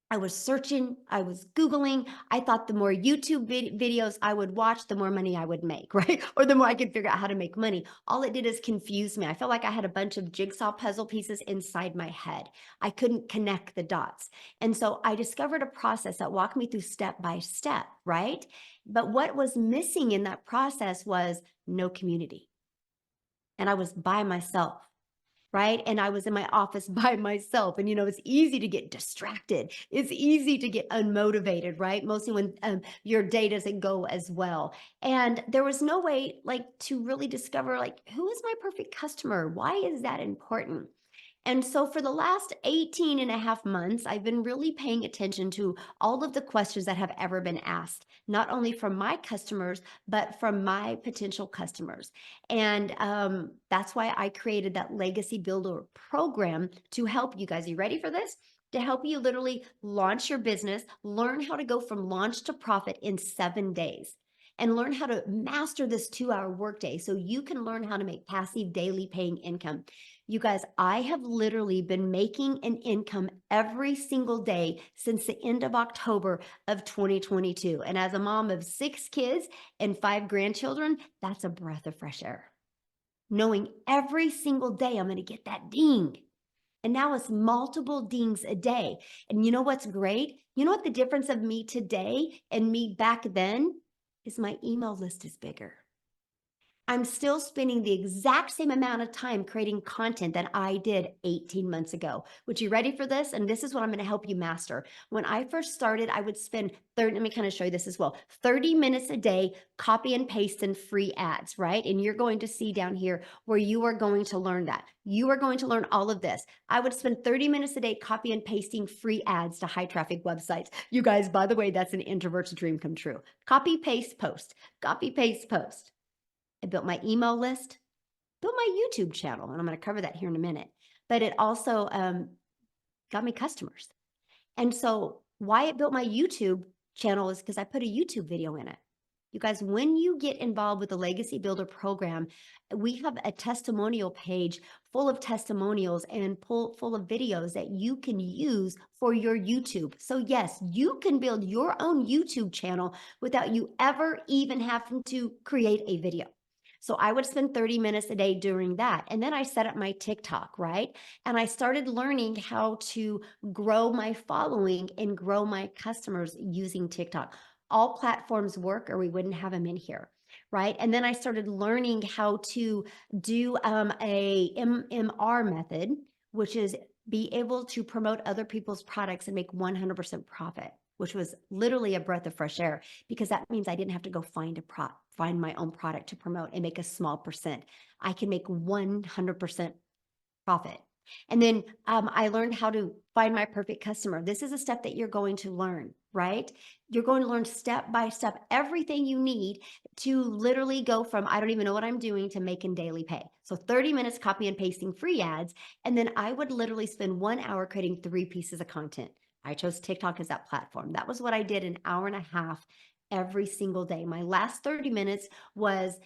I was searching, I was Googling. I thought the more YouTube videos I would watch, the more money I would make, right? Or the more I could figure out how to make money. All it did is confuse me. I felt like I had a bunch of jigsaw puzzle pieces inside my head. I couldn't connect the dots. And so I discovered a process that walked me through step by step, right? But what was missing in that process was no community. And I was by myself. Right. And I was in my office by myself. And, it's easy to get distracted. It's easy to get unmotivated, right? Mostly when your day doesn't go as well. And there was no way to really discover who is my perfect customer? Why is that important? And so for the last 18 and a half months, I've been really paying attention to all of the questions that have ever been asked, not only from my customers, but from my potential customers. And that's why I created that Legacy Builder program to help you guys. Are you ready for this? To help you literally launch your business, learn how to go from launch to profit in 7 days. And learn how to master this 2-hour workday so you can learn how to make passive daily paying income. You guys, I have literally been making an income every single day since the end of October of 2022. And as a mom of 6 kids and 5 grandchildren, that's a breath of fresh air. Knowing every single day I'm going to get that ding. And now it's multiple dings a day. And you know what's great? You know what the difference of me today and me back then is? My email list is bigger. I'm still spending the exact same amount of time creating content that I did 18 months ago. Which, you ready for this? And this is what I'm going to help you master. When I first started, I would spend let me kind of show you this as well. 30 minutes a day, copy and paste in free ads, right? And you're going to see down here where you are going to learn that. You are going to learn all of this. I would spend 30 minutes a day copy and pasting free ads to high traffic websites. You guys, by the way, that's an introvert's dream come true. Copy, paste, post. Copy, paste, post. I built my email list, built my YouTube channel, and I'm going to cover that here in a minute. But it also got me customers. And so why it built my YouTube channel is because I put a YouTube video in it. You guys, when you get involved with the Legacy Builder program, we have a testimonial page full of testimonials and full of videos that you can use for your YouTube. So yes, you can build your own YouTube channel without you ever even having to create a video. So I would spend 30 minutes a day doing that. And then I set up my TikTok, right? And I started learning how to grow my following and grow my customers using TikTok. All platforms work or we wouldn't have them in here, right? And then I started learning how to do a MMR method, which is be able to promote other people's products and make 100% profit, which was literally a breath of fresh air, because that means I didn't have to go find my own product to promote and make a small percent. I can make 100% profit. And then I learned how to find my perfect customer. This is a step that you're going to learn, right? You're going to learn step by step everything you need to literally go from I don't even know what I'm doing to making daily pay. So 30 minutes copy and pasting free ads. And then I would literally spend 1 hour creating 3 pieces of content. I chose TikTok as that platform. That was what I did, an hour and a half every single day. My last 30 minutes was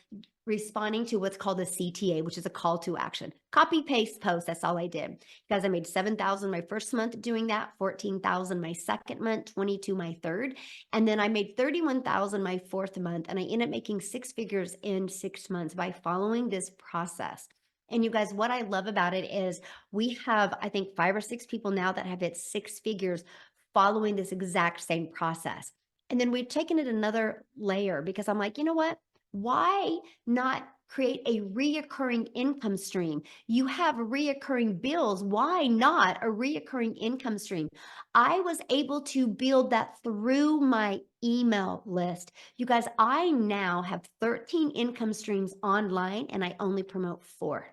responding to what's called a CTA, which is a call to action. Copy, paste, post. That's all I did. Guys, I made $7,000 my first month doing that, $14,000 my second month, $22,000 my third. And then I made $31,000 my fourth month. And I ended up making 6 figures in 6 months by following this process. And you guys, what I love about it is we have, I think, 5 or 6 people now that have hit 6 figures following this exact same process. And then we've taken it another layer because I'm like, you know what? Why not create a reoccurring income stream? You have reoccurring bills. Why not a reoccurring income stream? I was able to build that through my email list. You guys, I now have 13 income streams online and I only promote 4.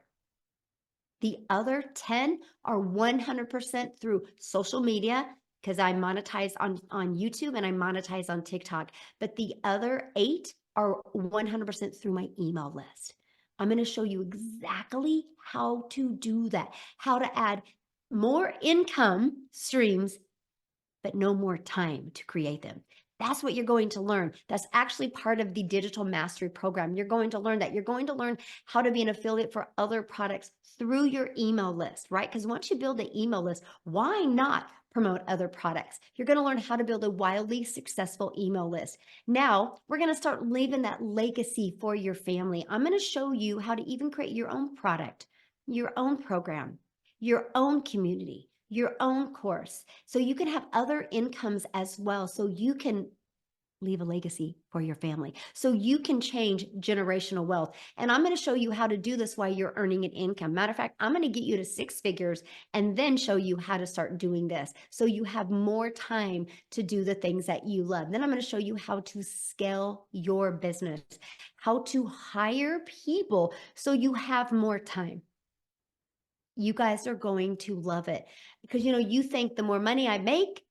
The other 10 are 100% through social media, because I monetize on YouTube and I monetize on TikTok. But the other 8 are 100% through my email list. I'm going to show you exactly how to do that, how to add more income streams, but no more time to create them. That's what you're going to learn. That's actually part of the Digital Mastery Program. You're going to learn that. You're going to learn how to be an affiliate for other products through your email list, right? Because once you build an email list, why not promote other products? You're going to learn how to build a wildly successful email list. Now, we're going to start leaving that legacy for your family. I'm going to show you how to even create your own product, your own program, your own community, your own course, so you can have other incomes as well, so you can leave a legacy for your family, so you can change generational wealth. And I'm going to show you how to do this while you're earning an income. Matter of fact, I'm going to get you to 6 figures and then show you how to start doing this so you have more time to do the things that you love. Then I'm going to show you how to scale your business, how to hire people so you have more time. You guys are going to love it because, you think the more money I make,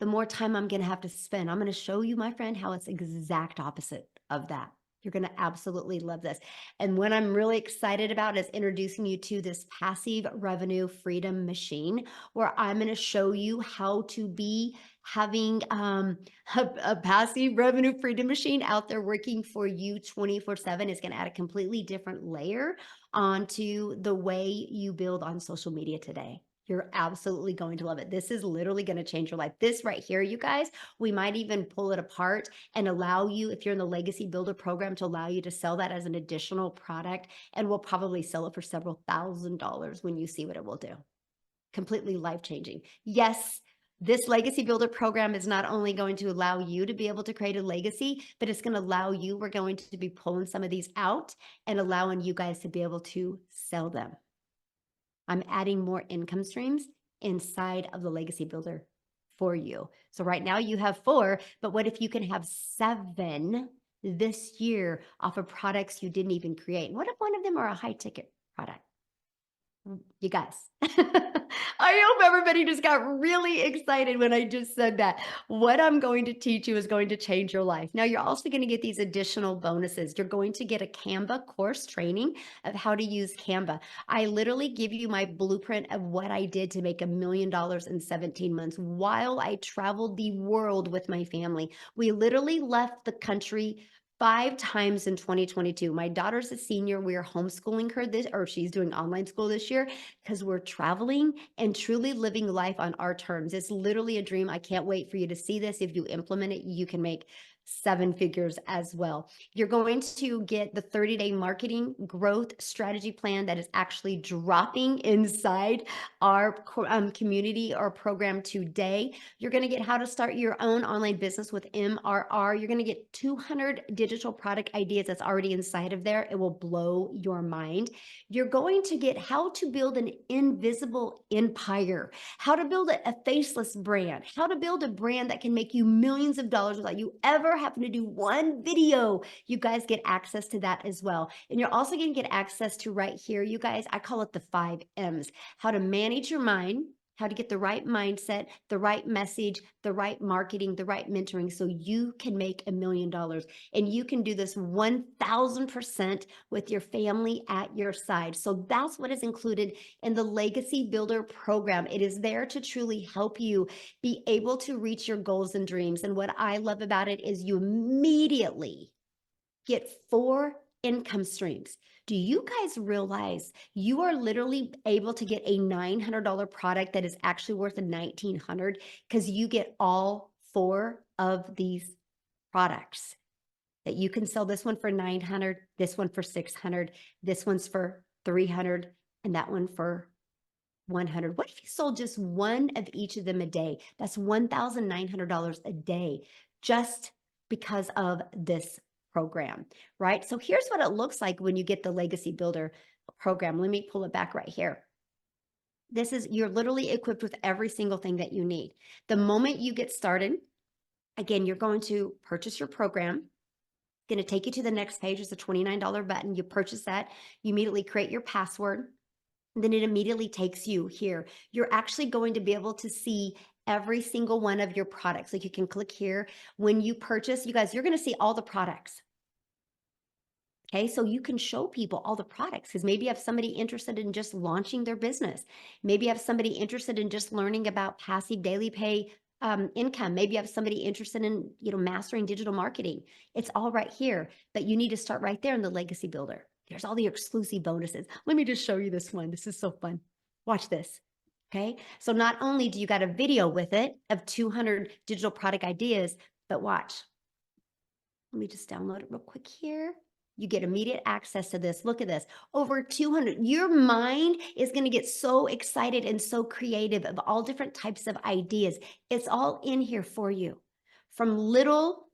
the more time I'm going to have to spend. I'm going to show you, my friend, how it's exact opposite of that. You're going to absolutely love this. And what I'm really excited about is introducing you to this passive revenue freedom machine, where I'm going to show you how to be having a passive revenue freedom machine out there working for you 24/7. It's going to add a completely different layer onto the way you build on social media today. You're absolutely going to love it. This is literally going to change your life. This right here, you guys, we might even pull it apart and allow you, if you're in the Legacy Builder program, to allow you to sell that as an additional product. And we'll probably sell it for several $1,000s when you see what it will do. Completely life-changing. Yes, this Legacy Builder program is not only going to allow you to be able to create a legacy, but it's going to allow you, we're going to be pulling some of these out and allowing you guys to be able to sell them. I'm adding more income streams inside of the Legacy Builder for you. So right now you have 4, but what if you can have 7 this year off of products you didn't even create? What if one of them are a high ticket product? You guys, I hope everybody just got really excited when I just said that. What I'm going to teach you is going to change your life. Now, you're also going to get these additional bonuses. You're going to get a Canva course training of how to use Canva. I literally give you my blueprint of what I did to make $1 million in 17 months while I traveled the world with my family. We literally left the country 5 times in 2022. My daughter's a senior. We are homeschooling her she's doing online school this year because we're traveling and truly living life on our terms. It's literally a dream. I can't wait for you to see this. If you implement it, you can make 7 figures as well. You're going to get the 30-day marketing growth strategy plan that is actually dropping inside our community or program today. You're going to get how to start your own online business with MRR. You're going to get 200 digital product ideas that's already inside of there. It will blow your mind. You're going to get how to build an invisible empire, how to build a faceless brand, how to build a brand that can make you millions of dollars without you ever having to do one video. You guys get access to that as well. And you're also going to get access to right here, you guys, I call it the 5 M's, how to manage your mind, how to get the right mindset, the right message, the right marketing, the right mentoring, so you can make $1 million. And you can do this 1000% with your family at your side. So that's what is included in the Legacy Builder program. It is there to truly help you be able to reach your goals and dreams. And what I love about it is you immediately get 4 income streams. Do you guys realize you are literally able to get a $900 product that is actually worth $1,900 because you get all 4 of these products that you can sell? This one for $900, this one for $600, this one's for $300, and that one for $100. What if you sold just one of each of them a day? That's $1,900 a day just because of this program, right? So here's what it looks like when you get the Legacy Builder program. Let me pull it back right here. This is, you're literally equipped with every single thing that you need. The moment you get started, again, you're going to purchase your program. It's going to take you to the next page. It's a $29 button. You purchase that. You immediately create your password. And then it immediately takes you here. You're actually going to be able to see every single one of your products. Like you can click here. When you purchase, you guys, you're going to see all the products. Okay, so you can show people all the products because maybe you have somebody interested in just launching their business. Maybe you have somebody interested in just learning about passive daily pay income. Maybe you have somebody interested in, mastering digital marketing. It's all right here, but you need to start right there in the Legacy Builder. There's all the exclusive bonuses. Let me just show you this one. This is so fun. Watch this. Okay, so not only do you got a video with it of 200 digital product ideas, but watch. Let me just download it real quick here. You get immediate access to this. Look at this. Over 200. Your mind is going to get so excited and so creative of all different types of ideas. It's all in here for you. From little,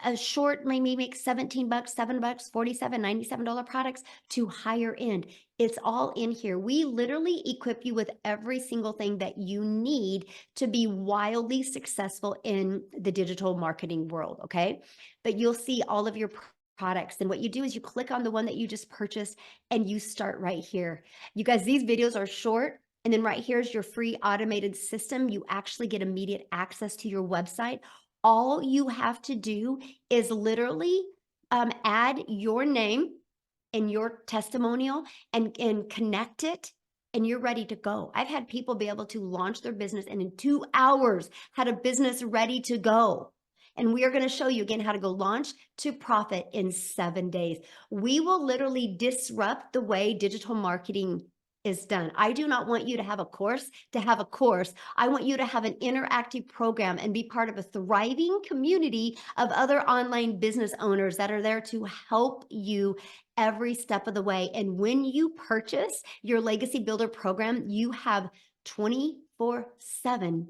a short, maybe make $17, $7, $47, $97 products to higher end. It's all in here. We literally equip you with every single thing that you need to be wildly successful in the digital marketing world, okay? But you'll see all of your products. And what you do is you click on the one that you just purchased and you start right here. You guys, these videos are short. And then right here is your free automated system. You actually get immediate access to your website. All you have to do is literally add your name and your testimonial and connect it, and you're ready to go. I've had people be able to launch their business and in 2 hours had a business ready to go. And we are going to show you again how to go launch to profit in 7 days. We will literally disrupt the way digital marketing is done. I do not want you to have a course I want you to have an interactive program and be part of a thriving community of other online business owners that are there to help you every step of the way. And when you purchase your Legacy Builder program, you have 24/7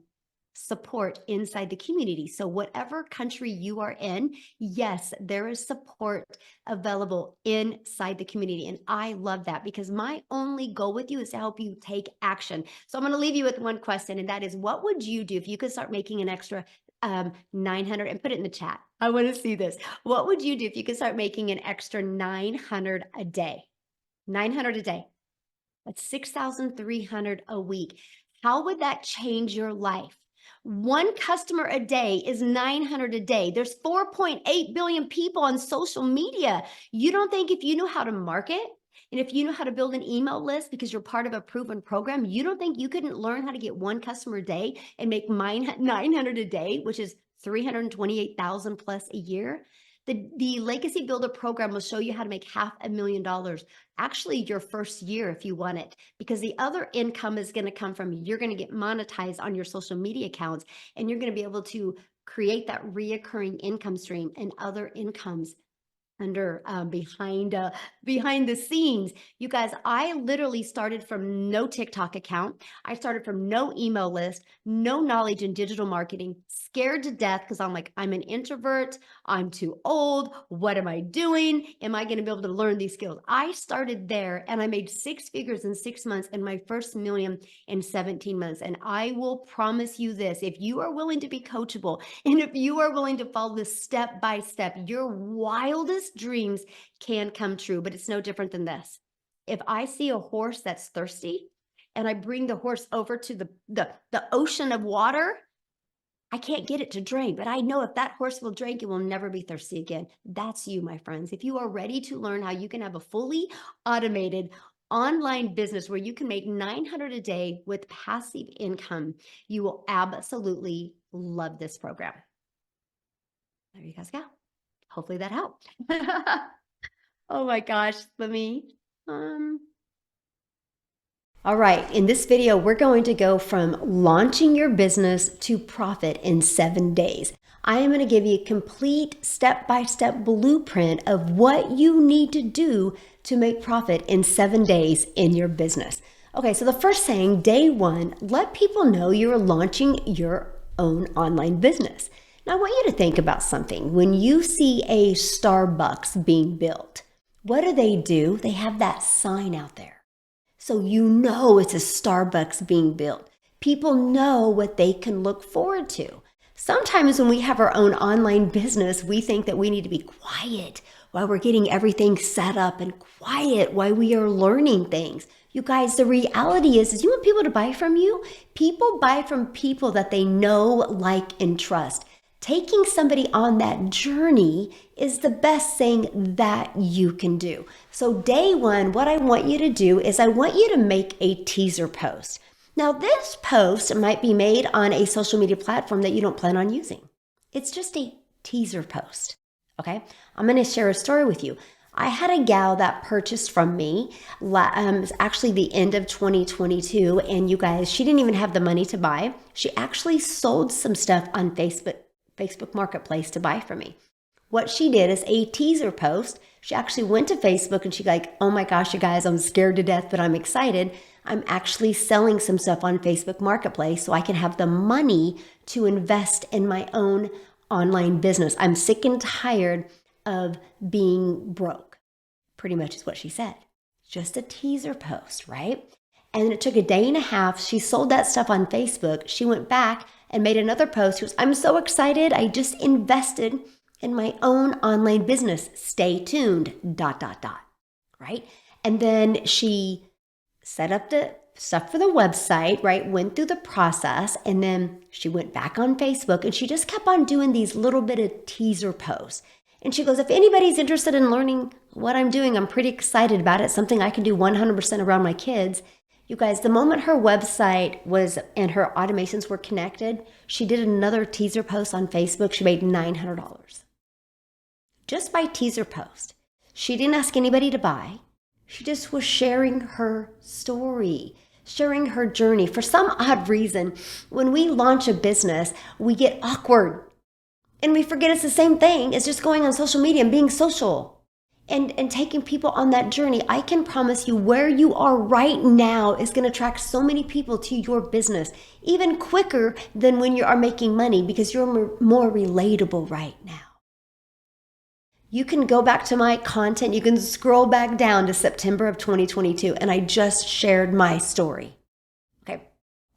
support inside the community. So whatever country you are in, yes, there is support available inside the community. And I love that because my only goal with you is to help you take action. So I'm going to leave you with one question, and that is, what would you do if you could start making an extra 900, and put it in the chat. I want to see this. What would you do if you could start making an extra 900 a day? 900 a day. That's 6,300 a week. How would that change your life? One customer a day is 900 a day. There's 4.8 billion people on social media. You don't think if you knew how to market and if you know how to build an email list because you're part of a proven program, you don't think you couldn't learn how to get one customer a day and make 900 a day, which is 328,000 plus a year? The Legacy Builder program will show you how to make $500,000, actually your first year if you want it, because the other income is going to come from, you're going to get monetized on your social media accounts, and you're going to be able to create that reoccurring income stream and other incomes under behind the scenes. You guys, I literally started from no TikTok account. I started from no email list, no knowledge in digital marketing, scared to death because I'm like, I'm an introvert. I'm too old. What am I doing? Am I going to be able to learn these skills? I started there and I made 6 figures in 6 months and my first million in 17 months. And I will promise you this, if you are willing to be coachable and if you are willing to follow this step by step, your wildest dreams can come true, but it's no different than this. If I see a horse that's thirsty and I bring the horse over to the ocean of water, I can't get it to drink, but I know if that horse will drink, it will never be thirsty again. That's you, my friends. If you are ready to learn how you can have a fully automated online business where you can make $900 a day with passive income, you will absolutely love this program. There you guys go. Hopefully that helped. Oh my gosh, let me, all right, in this video, we're going to go from launching your business to profit in 7 days. I am going to give you a complete step-by-step blueprint of what you need to do to make profit in 7 days in your business. Okay, so the first thing, day 1, let people know you're launching your own online business. Now, I want you to think about something. When you see a Starbucks being built, what do? They have that sign out there. So you know it's a Starbucks being built. People know what they can look forward to. Sometimes when we have our own online business, we think that we need to be quiet while we're getting everything set up and quiet while we are learning things. You guys, the reality is you want people to buy from you? People buy from people that they know, like, and trust. Taking somebody on that journey is the best thing that you can do. So day 1, what I want you to do is I want you to make a teaser post. Now this post might be made on a social media platform that you don't plan on using. It's just a teaser post, okay? I'm gonna share a story with you. I had a gal that purchased from me, actually the end of 2022, and you guys, she didn't even have the money to buy. She actually sold some stuff on Facebook Marketplace to buy from me. What she did is a teaser post. She actually went to Facebook and she's like, oh my gosh, you guys, I'm scared to death, but I'm excited. I'm actually selling some stuff on Facebook Marketplace so I can have the money to invest in my own online business. I'm sick and tired of being broke. Pretty much is what she said. Just a teaser post, right? And it took a day and a half. She sold that stuff on Facebook. She went back and made another post. She goes, I'm so excited. I just invested in my own online business. Stay tuned, ... right? And then she set up the stuff for the website, right? Went through the process. And then she went back on Facebook and she just kept on doing these little bit of teaser posts. And she goes, if anybody's interested in learning what I'm doing, I'm pretty excited about it. Something I can do 100% around my kids. You guys, the moment her website was and her automations were connected, she did another teaser post on Facebook. She made $900 just by teaser post. She didn't ask anybody to buy. She just was sharing her story, sharing her journey. For some odd reason, when we launch a business, we get awkward and we forget it's the same thing as just going on social media and being social. And taking people on that journey. I can promise you where you are right now is going to attract so many people to your business, even quicker than when you are making money because you're more relatable right now. You can go back to my content. You can scroll back down to September of 2022, and I just shared my story. Okay,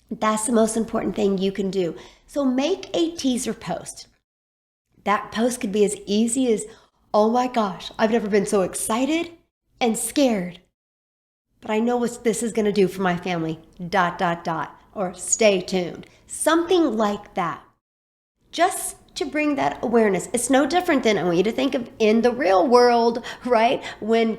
that's the most important thing you can do. So make a teaser post. That post could be as easy as, oh my gosh, I've never been so excited and scared, but I know what this is going to do for my family, ... or stay tuned. Something like that. Just to bring that awareness. It's no different than, I want you to think of in the real world, right? When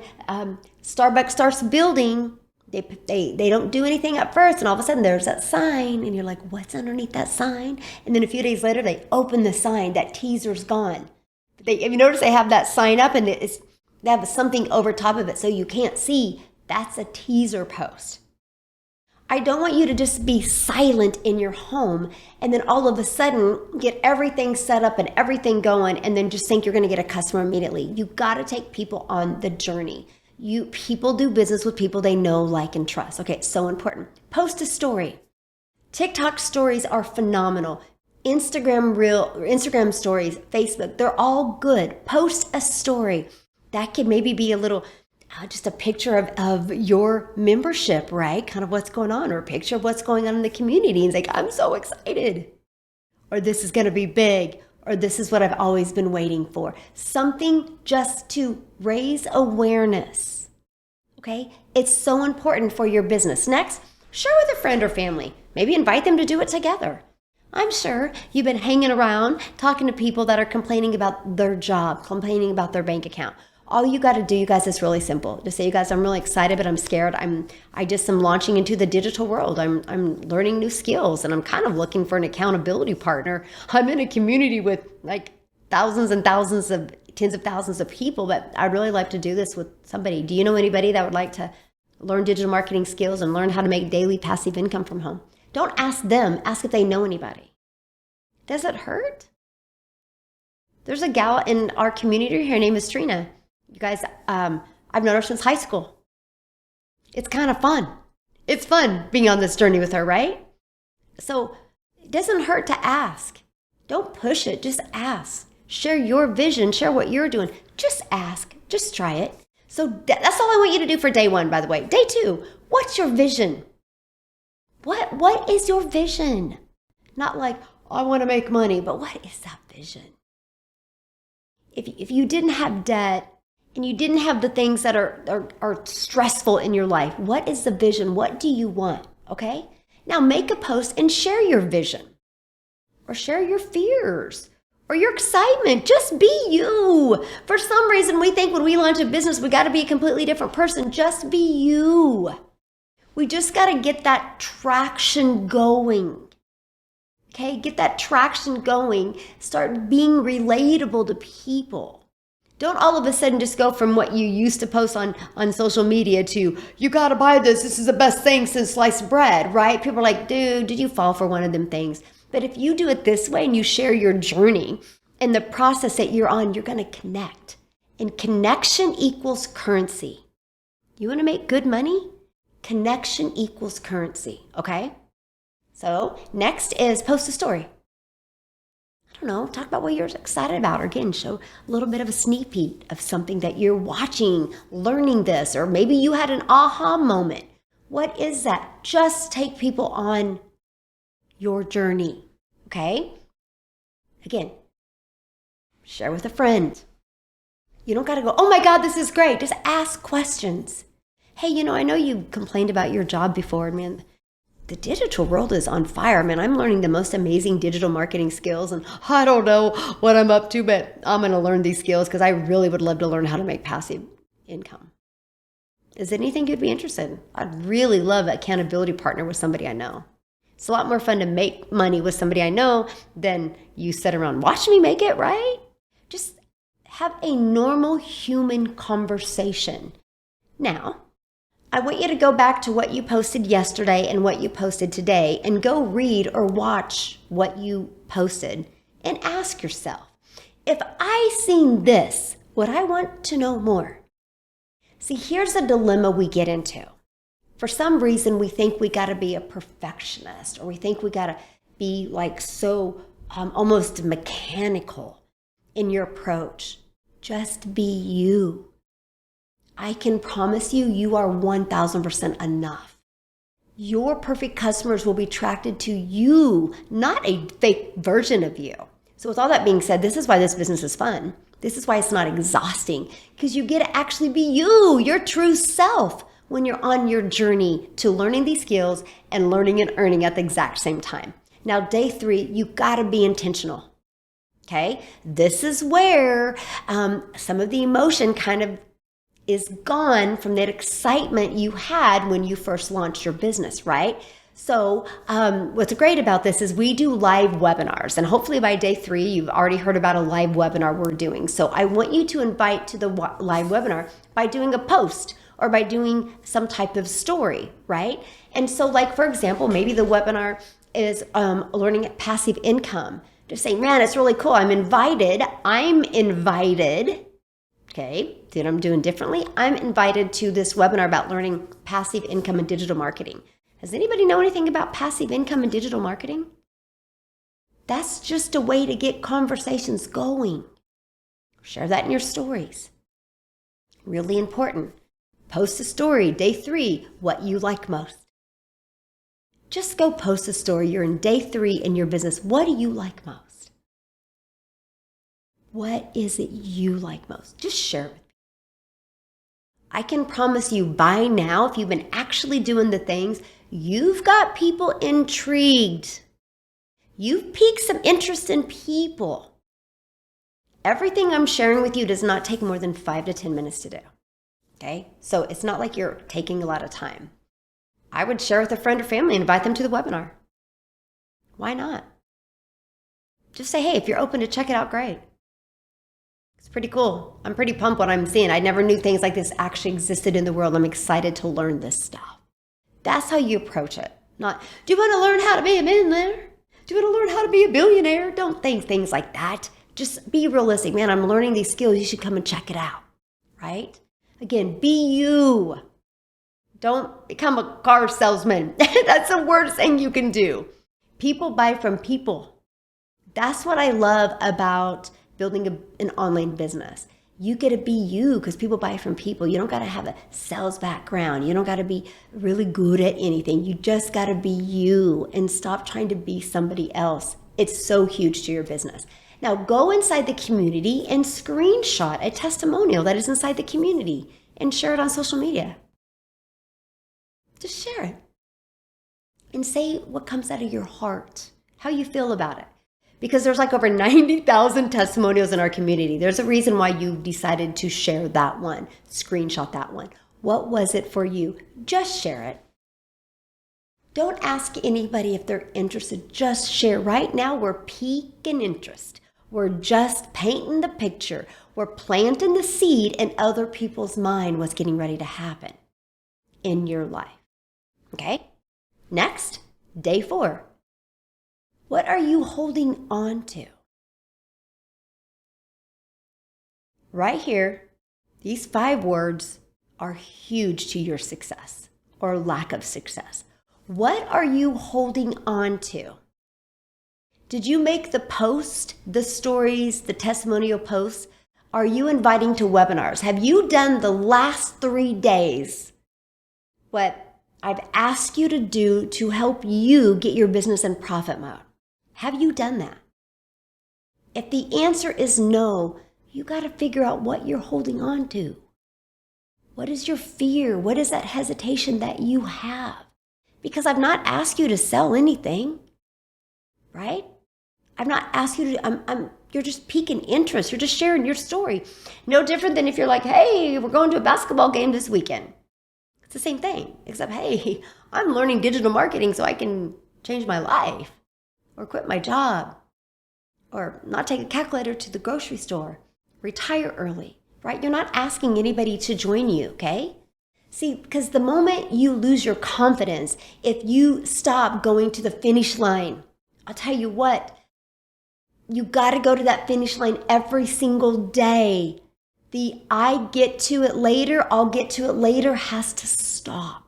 Starbucks starts building, they don't do anything at first, and all of a sudden there's that sign, and you're like, what's underneath that sign? And then a few days later, they open the sign, that teaser's gone. If you notice, they have that sign up and they have something over top of it so you can't see. That's a teaser post. I don't want you to just be silent in your home and then all of a sudden get everything set up and everything going and then just think you're going to get a customer immediately. You got to take people on the journey. People do business with people they know, like, and trust. Okay, it's so important. Post a story. TikTok stories are phenomenal. Instagram stories, Facebook, they're all good. Post a story. That could maybe be a little, just a picture of your membership, right? Kind of what's going on, or a picture of what's going on in the community. And it's like, I'm so excited. Or this is going to be big. Or this is what I've always been waiting for. Something just to raise awareness. Okay? It's so important for your business. Next, share with a friend or family. Maybe invite them to do it together. I'm sure you've been hanging around talking to people that are complaining about their job, complaining about their bank account. All you got to do, you guys, is really simple. Just say, you guys, I'm really excited, but I'm scared. I just am launching into the digital world. I'm learning new skills, and I'm kind of looking for an accountability partner. I'm in a community with like thousands and thousands of, tens of thousands of people, but I'd really like to do this with somebody. Do you know anybody that would like to learn digital marketing skills and learn how to make daily passive income from home? Don't ask them. Ask if they know anybody. Does it hurt? There's a gal in our community. Her name is Trina. You guys, I've known her since high school. It's kind of fun. It's fun being on this journey with her, right? So it doesn't hurt to ask. Don't push it. Just ask. Share your vision. Share what you're doing. Just ask. Just try it. So that's all I want you to do for day 1, by the way. Day 2, what's your vision? What is your vision? Not like, I want to make money, but what is that vision? If you didn't have debt, and you didn't have the things that are stressful in your life, what is the vision? What do you want? Okay? Now make a post and share your vision, or share your fears, or your excitement. Just be you. For some reason, we think when we launch a business, we got to be a completely different person. Just be you. We just got to get that traction going. Okay? Get that traction going. Start being relatable to people. Don't all of a sudden just go from what you used to post on social media to, you got to buy this. This is the best thing since sliced bread, right? People are like, dude, did you fall for one of them things? But if you do it this way and you share your journey and the process that you're on, you're going to connect. And connection equals currency. You want to make good money? Connection equals currency, okay? So next is post a story. I don't know, talk about what you're excited about, or again, show a little bit of a sneak peek of something that you're watching, learning this, or maybe you had an aha moment. What is that? Just take people on your journey, okay? Again, share with a friend. You don't got to go, oh my God, this is great. Just ask questions. Hey, I know you complained about your job before, man. The digital world is on fire, man. I'm learning the most amazing digital marketing skills, and I don't know what I'm up to, but I'm going to learn these skills because I really would love to learn how to make passive income. Is there anything you'd be interested in? I'd really love an accountability partner with somebody I know. It's a lot more fun to make money with somebody I know than you sit around, watch me make it, right? Just have a normal human conversation. Now, I want you to go back to what you posted yesterday and what you posted today and go read or watch what you posted and ask yourself, if I seen this, would I want to know more? See, here's a dilemma we get into. For some reason, we think we got to be a perfectionist, or we think we got to be like so almost mechanical in your approach. Just be you. I can promise you, you are 1000% enough. Your perfect customers will be attracted to you, not a fake version of you. So with all that being said, this is why this business is fun. This is why it's not exhausting, because you get to actually be you, your true self, when you're on your journey to learning these skills and learning and earning at the exact same time. Now, day 3, you gotta be intentional, okay? This is where some of the emotion kind of is gone from that excitement you had when you first launched your business, right? So what's great about this is we do live webinars, and hopefully by day 3, you've already heard about a live webinar we're doing. So I want you to invite to the live webinar by doing a post or by doing some type of story, right? And so like, for example, maybe the webinar is learning passive income. Just saying, man, it's really cool. I'm invited. Okay, see what I'm doing differently? I'm invited to this webinar about learning passive income and digital marketing. Does anybody know anything about passive income and digital marketing? That's just a way to get conversations going. Share that in your stories. Really important. Post a story, day 3, what you like most. Just go post a story. You're in day 3 in your business. What do you like most? What is it you like most? Just share it with me. I can promise you by now, if you've been actually doing the things, you've got people intrigued. You've piqued some interest in people. Everything I'm sharing with you does not take more than 5 to 10 minutes to do. Okay? So it's not like you're taking a lot of time. I would share with a friend or family and invite them to the webinar. Why not? Just say, hey, if you're open to check it out, great. It's pretty cool. I'm pretty pumped what I'm seeing. I never knew things like this actually existed in the world. I'm excited to learn this stuff. That's how you approach it. Not, do you want to learn how to be a millionaire? Do you want to learn how to be a billionaire? Don't think things like that. Just be realistic. Man, I'm learning these skills. You should come and check it out, right? Again, be you. Don't become a car salesman. That's the worst thing you can do. People buy from people. That's what I love about building an online business. You get to be you because people buy from people. You don't got to have a sales background. You don't got to be really good at anything. You just got to be you and stop trying to be somebody else. It's so huge to your business. Now go inside the community and screenshot a testimonial that is inside the community and share it on social media. Just share it and say what comes out of your heart, how you feel about it. Because there's like over 90,000 testimonials in our community. There's a reason why you decided to share that one, screenshot that one. What was it for you? Just share it. Don't ask anybody if they're interested. Just share. Right now, we're piquing interest. We're just painting the picture. We're planting the seed in other people's mind what's getting ready to happen in your life. Okay? Next, day 4. What are you holding on to? Right here, these 5 words are huge to your success or lack of success. What are you holding on to? Did you make the post, the stories, the testimonial posts? Are you inviting to webinars? Have you done the last 3 days what I've asked you to do to help you get your business in profit mode? Have you done that? If the answer is no, you got to figure out what you're holding on to. What is your fear? What is that hesitation that you have? Because I've not asked you to sell anything, right? I've not asked you to, you're just piquing interest. You're just sharing your story. No different than if you're like, hey, we're going to a basketball game this weekend. It's the same thing, except, hey, I'm learning digital marketing so I can change my life. Or quit my job, or not take a calculator to the grocery store, retire early, right? You're not asking anybody to join you, okay? See, because the moment you lose your confidence, if you stop going to the finish line, I'll tell you what, you got to go to that finish line every single day. The I get to it later, I'll get to it later has to stop.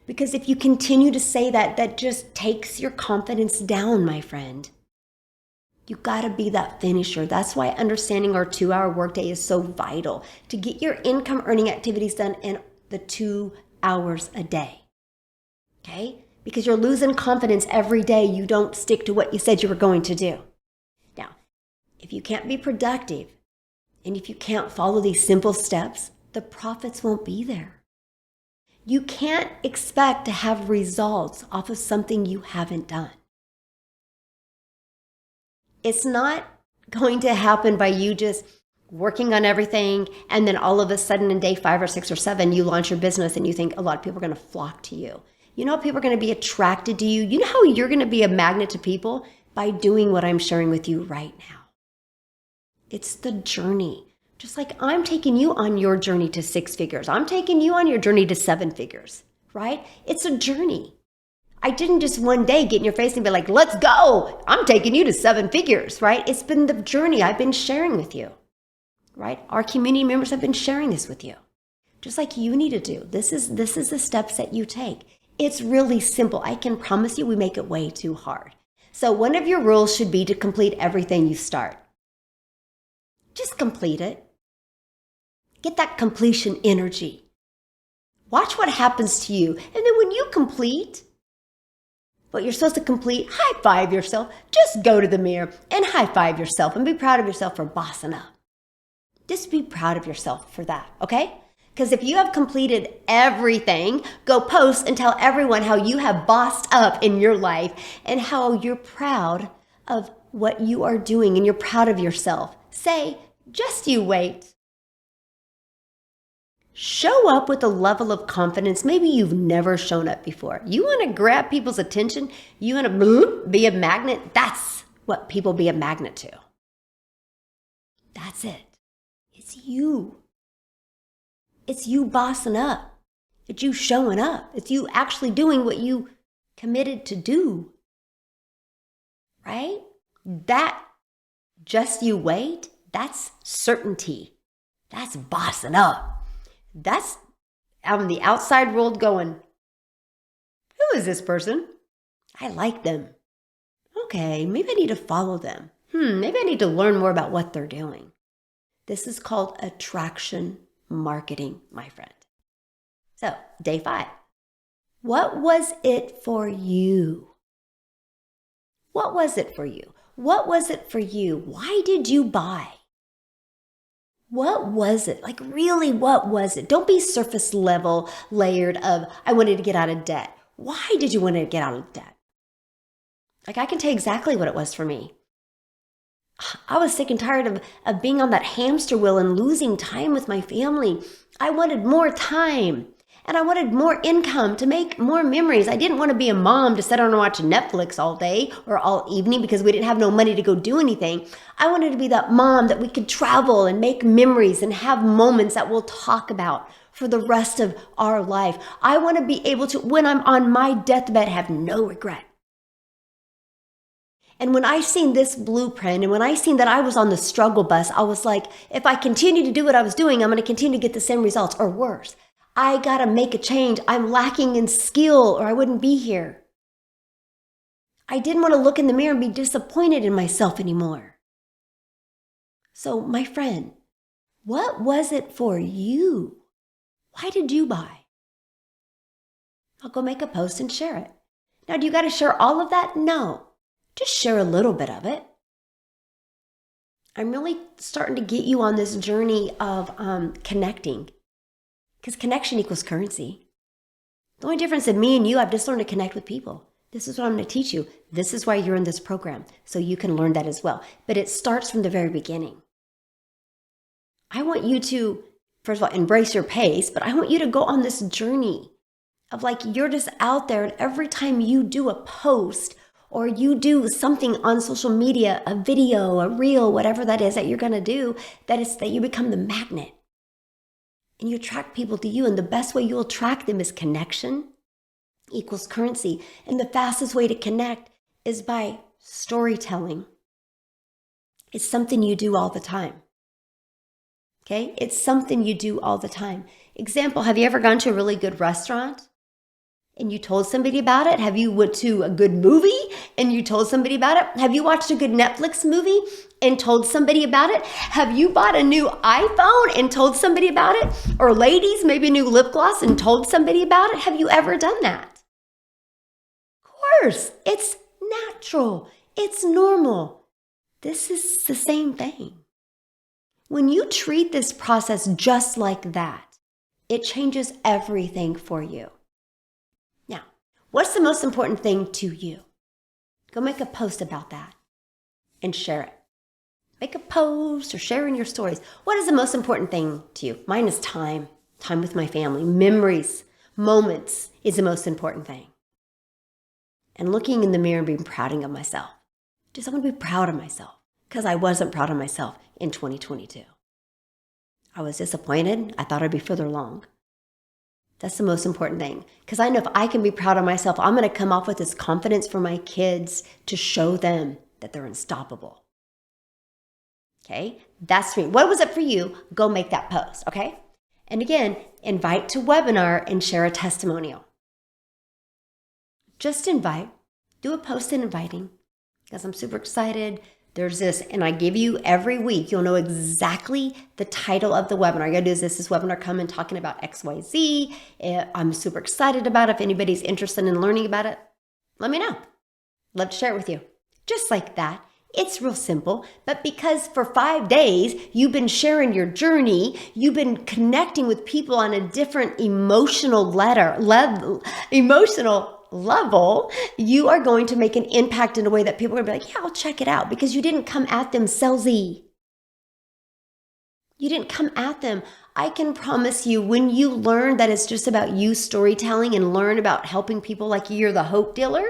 Because if you continue to say that, that just takes your confidence down, my friend. You gotta be that finisher. That's why understanding our 2-hour workday is so vital to get your income earning activities done in the 2 hours a day. Okay? Because you're losing confidence every day you don't stick to what you said you were going to do. Now, if you can't be productive and if you can't follow these simple steps, the profits won't be there. You can't expect to have results off of something you haven't done. It's not going to happen by you just working on everything and then all of a sudden in day 5 or 6 or 7, you launch your business and you think a lot of people are going to flock to you. You know how people are going to be attracted to you? You know how you're going to be a magnet to people? By doing what I'm sharing with you right now. It's the journey. Just like I'm taking you on your journey to 6 figures. I'm taking you on your journey to 7 figures, right? It's a journey. I didn't just one day get in your face and be like, let's go. I'm taking you to 7 figures, right? It's been the journey I've been sharing with you, right? Our community members have been sharing this with you. Just like you need to do. This is the steps that you take. It's really simple. I can promise you we make it way too hard. So one of your rules should be to complete everything you start. Just complete it. Get that completion energy. Watch what happens to you. And then when you complete what you're supposed to complete, high five yourself. Just go to the mirror and high five yourself and be proud of yourself for bossing up. Just be proud of yourself for that, okay? Because if you have completed everything, go post and tell everyone how you have bossed up in your life and how you're proud of what you are doing and you're proud of yourself. Say, just you wait. Show up with a level of confidence maybe you've never shown up before. You want to grab people's attention? You want to be a magnet? That's what people be a magnet to. That's it. It's you. It's you bossing up. It's you showing up. It's you actually doing what you committed to do. Right? That just you wait, that's certainty. That's bossing up. That's out in the outside world going, who is this person? I like them. Okay, maybe I need to follow them. Maybe I need to learn more about what they're doing. This is called attraction marketing, my friend. So, day 5. What was it for you? What was it for you? What was it for you? Why did you buy? What was it? Like really, what was it? Don't be surface level layered of, I wanted to get out of debt. Why did you want to get out of debt? Like I can tell you exactly what it was for me. I was sick and tired of being on that hamster wheel and losing time with my family. I wanted more time and I wanted more income to make more memories. I didn't want to be a mom to sit down and watch Netflix all day or all evening because we didn't have no money to go do anything. I wanted to be that mom that we could travel and make memories and have moments that we'll talk about for the rest of our life. I want to be able to, when I'm on my deathbed, have no regret. And when I seen this blueprint and when I seen that I was on the struggle bus, I was like, if I continue to do what I was doing, I'm going to continue to get the same results or worse. I got to make a change. I'm lacking in skill or I wouldn't be here. I didn't want to look in the mirror and be disappointed in myself anymore. So my friend, what was it for you? Why did you buy? I'll go make a post and share it. Now, do you got to share all of that? No. Just share a little bit of it. I'm really starting to get you on this journey of connecting because connection equals currency. The only difference in me and you, I've just learned to connect with people. This is what I'm going to teach you. This is why you're in this program, so you can learn that as well. But it starts from the very beginning. I want you to, first of all, embrace your pace, but I want you to go on this journey of like you're just out there and every time you do a post or you do something on social media, a video, a reel, whatever that is that you're going to do, that you become the magnet. And you attract people to you. And the best way you'll attract them is connection equals currency. And the fastest way to connect is by storytelling. It's something you do all the time. Okay? It's something you do all the time. Example, have you ever gone to a really good restaurant? And you told somebody about it? Have you went to a good movie and you told somebody about it? Have you watched a good Netflix movie and told somebody about it? Have you bought a new iPhone and told somebody about it? Or ladies, maybe a new lip gloss and told somebody about it? Have you ever done that? Of course, it's natural. It's normal. This is the same thing. When you treat this process just like that, it changes everything for you. What's the most important thing to you? Go make a post about that and share it. Make a post or share in your stories. What is the most important thing to you? Mine is time. Time with my family. Memories, moments is the most important thing. And looking in the mirror and being proud of myself. I want to be proud of myself because I wasn't proud of myself in 2022. I was disappointed. I thought I'd be further along. That's the most important thing. Because I know if I can be proud of myself, I'm going to come off with this confidence for my kids to show them that they're unstoppable. Okay? That's me. What was it for you? Go make that post. Okay? And again, invite to webinar and share a testimonial. Just invite. Do a post in inviting. Because I'm super excited. There's this, and I give you every week, you'll know exactly the title of the webinar. You gotta do is this webinar coming talking about XYZ. I'm super excited about it. If anybody's interested in learning about it, let me know. Love to share it with you. Just like that. It's real simple, but because for 5 days, you've been sharing your journey, you've been connecting with people on a different emotional level, you are going to make an impact in a way that people are going to be like, yeah, I'll check it out, because you didn't come at them salesy. You didn't come at them. I can promise you, when you learn that it's just about you storytelling and learn about helping people, like you're the hope dealer.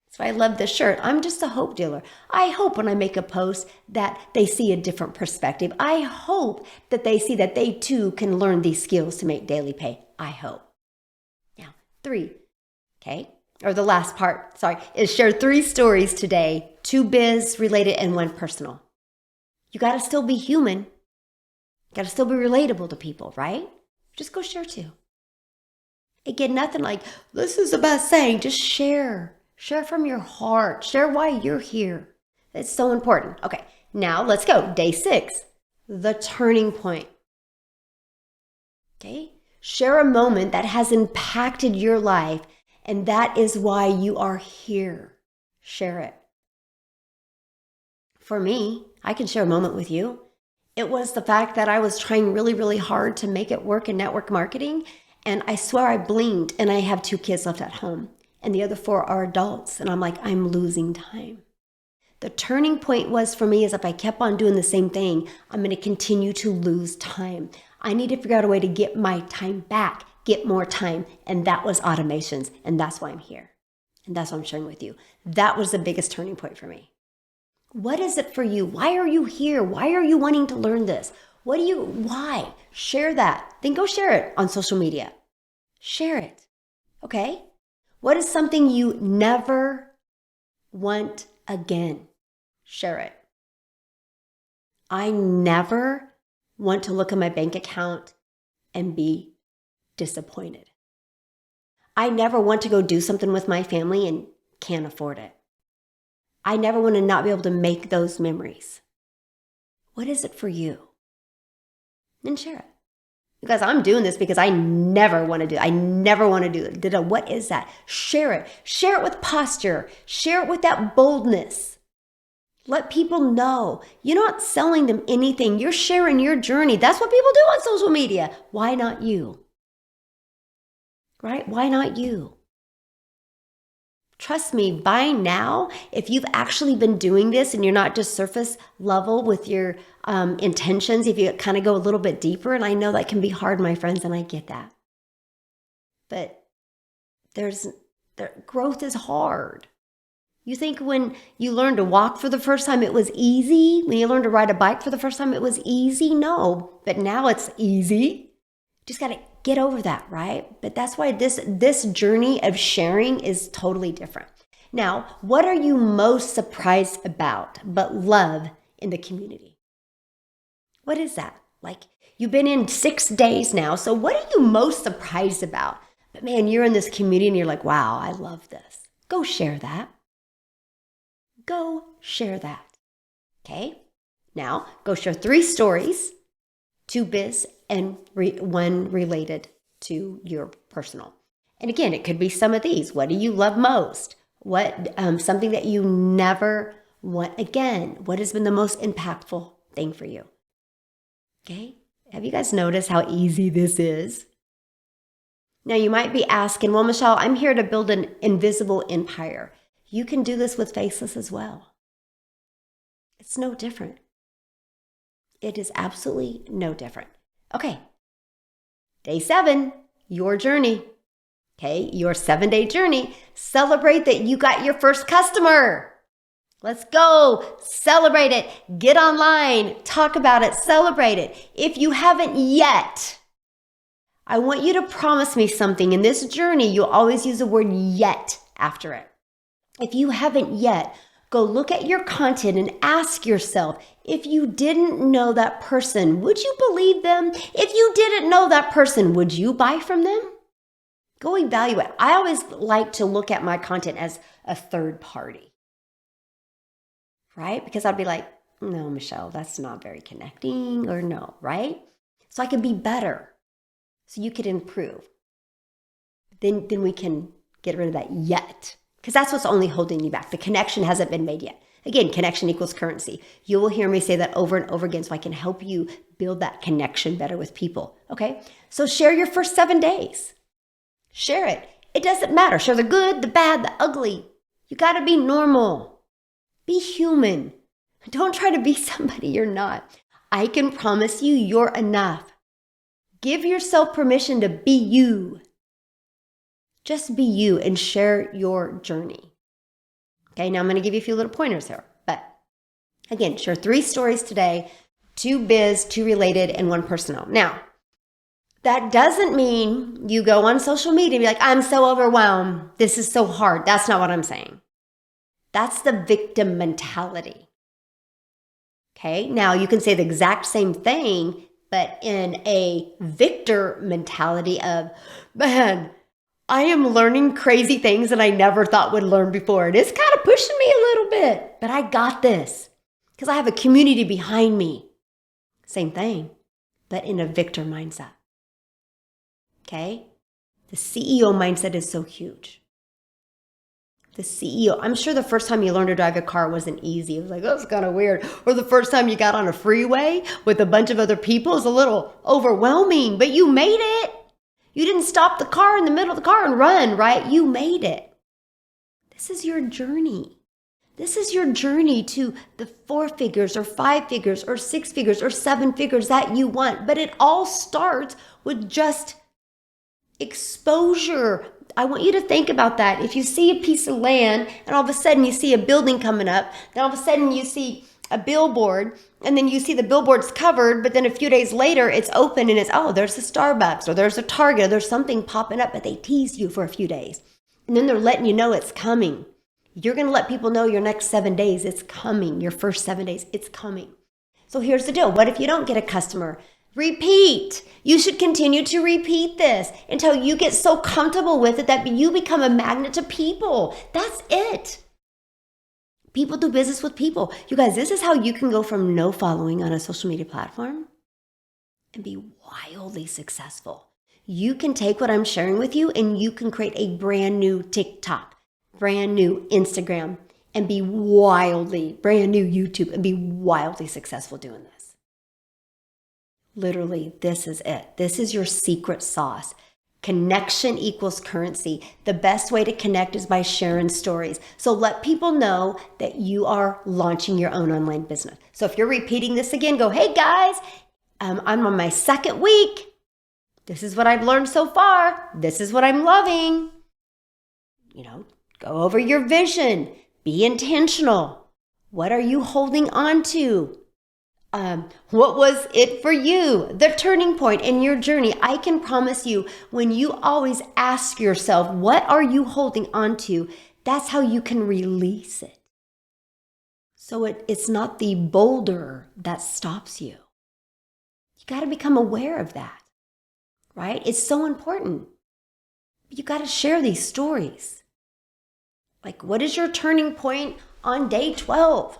That's why I love this shirt. I'm just a hope dealer. I hope when I make a post that they see a different perspective. I hope that they see that they too can learn these skills to make daily pay. I hope. Now, 3, okay? Or the last part, is share 3 stories today, 2 biz related and 1 personal. You got to still be human. You got to still be relatable to people, right? Just go share 2. Again, nothing like, this is the best saying. Just share. Share from your heart. Share why you're here. It's so important. Okay, now let's go. Day 6, the turning point. Okay, share a moment that has impacted your life, and that is why you are here. Share it. For me, I can share a moment with you. It was the fact that I was trying really, really hard to make it work in network marketing, and I swear I blinked, and I have 2 kids left at home. And the other 4 are adults. And I'm like, I'm losing time. The turning point was for me is if I kept on doing the same thing, I'm going to continue to lose time. I need to figure out a way to get my time back, get more time. And that was automations. And that's why I'm here. And that's what I'm sharing with you. That was the biggest turning point for me. What is it for you? Why are you here? Why are you wanting to learn this? Why? Share that. Then go share it on social media. Share it. Okay? What is something you never want again? Share it. I never want to look at my bank account and be disappointed. I never want to go do something with my family and can't afford it. I never want to not be able to make those memories. What is it for you? Then share it. Because I'm doing this because I never want to do it. I never want to do it. What is that? Share it. Share it with posture. Share it with that boldness. Let people know. You're not selling them anything. You're sharing your journey. That's what people do on social media. Why not you? Right? Why not you? Trust me, by now, if you've actually been doing this and you're not just surface level with your intentions, if you kind of go a little bit deeper, and I know that can be hard, my friends, and I get that. But growth is hard. You think when you learned to walk for the first time, it was easy? When you learned to ride a bike for the first time, it was easy? No, but now it's easy. Just got to get over that, right? But that's why this journey of sharing is totally different. Now, what are you most surprised about but love in the community? What is that? Like, you've been in 6 days now, so what are you most surprised about? But man, you're in this community and you're like, wow, I love this. Go share that. Go share that. Okay? Now, go share 3 stories, 2 biz, and 1 related to your personal. And again, it could be some of these. What do you love most? What something that you never want again? What has been the most impactful thing for you? Okay? Have you guys noticed how easy this is? Now, you might be asking, well, Michelle, I'm here to build an invisible empire. You can do this with Faceless as well. It's no different. It is absolutely no different. Okay, day 7, your journey. Okay, your 7-day journey. Celebrate that you got your first customer. Let's go. Celebrate it. Get online. Talk about it. Celebrate it. If you haven't yet, I want you to promise me something. In this journey, you'll always use the word yet after it. If you haven't yet, go look at your content and ask yourself, if you didn't know that person, would you believe them? If you didn't know that person, would you buy from them? Go evaluate. I always like to look at my content as a third party. Right? Because I'd be like, no, Michelle, that's not very connecting, or no, right? So I can be better. So you could improve. Then we can get rid of that yet. Because that's what's only holding you back. The connection hasn't been made yet. Again, connection equals currency. You will hear me say that over and over again so I can help you build that connection better with people. Okay? So share your first 7 days. Share it. It doesn't matter. Share the good, the bad, the ugly. You got to be normal. Be human. Don't try to be somebody you're not. I can promise you you're enough. Give yourself permission to be you. Just be you and share your journey. Okay, now I'm going to give you a few little pointers here. But again, share 3 stories today, 2 biz, 2 related, and 1 personal. Now, that doesn't mean you go on social media and be like, I'm so overwhelmed. This is so hard. That's not what I'm saying. That's the victim mentality. Okay, now you can say the exact same thing, but in a victor mentality of, man, I am learning crazy things that I never thought would learn before. And it's kind of pushing me a little bit, but I got this because I have a community behind me. Same thing, but in a victor mindset. Okay, the CEO mindset is so huge. The CEO, I'm sure the first time you learned to drive a car wasn't easy. It was like, oh, it's kind of weird. Or the first time you got on a freeway with a bunch of other people is a little overwhelming, but you made it. You didn't stop the car in the middle of the car and run, right? You made it. This is your journey. This is your journey to the 4 figures or 5 figures or 6 figures or 7 figures that you want. But it all starts with just exposure. I want you to think about that. If you see a piece of land and all of a sudden you see a building coming up, then all of a sudden you see a billboard, and then you see the billboard's covered, but then a few days later it's open and it's, oh, there's a Starbucks or there's a Target or there's something popping up, but they teased you for a few days. And then they're letting you know it's coming. You're going to let people know your next 7 days, it's coming. Your first 7 days, it's coming. So here's the deal. What if you don't get a customer? Repeat. You should continue to repeat this until you get so comfortable with it that you become a magnet to people. That's it. People do business with people. You guys, this is how you can go from no following on a social media platform and be wildly successful. You can take what I'm sharing with you and you can create a brand new TikTok, brand new Instagram, and be wildly, brand new YouTube, and be wildly successful doing this. Literally, this is it. This is your secret sauce. Connection equals currency. The best way to connect is by sharing stories. So let people know that you are launching your own online business. So if you're repeating this again, go, hey guys, I'm on my 2nd week. This is what I've learned so far. This is what I'm loving. Go over your vision. Be intentional. What are you holding on to? What was it for you? The turning point in your journey. I can promise you, when you always ask yourself, what are you holding on to? That's how you can release it. So it's not the boulder that stops you. You got to become aware of that, right? It's so important. You got to share these stories. Like, what is your turning point on day 12?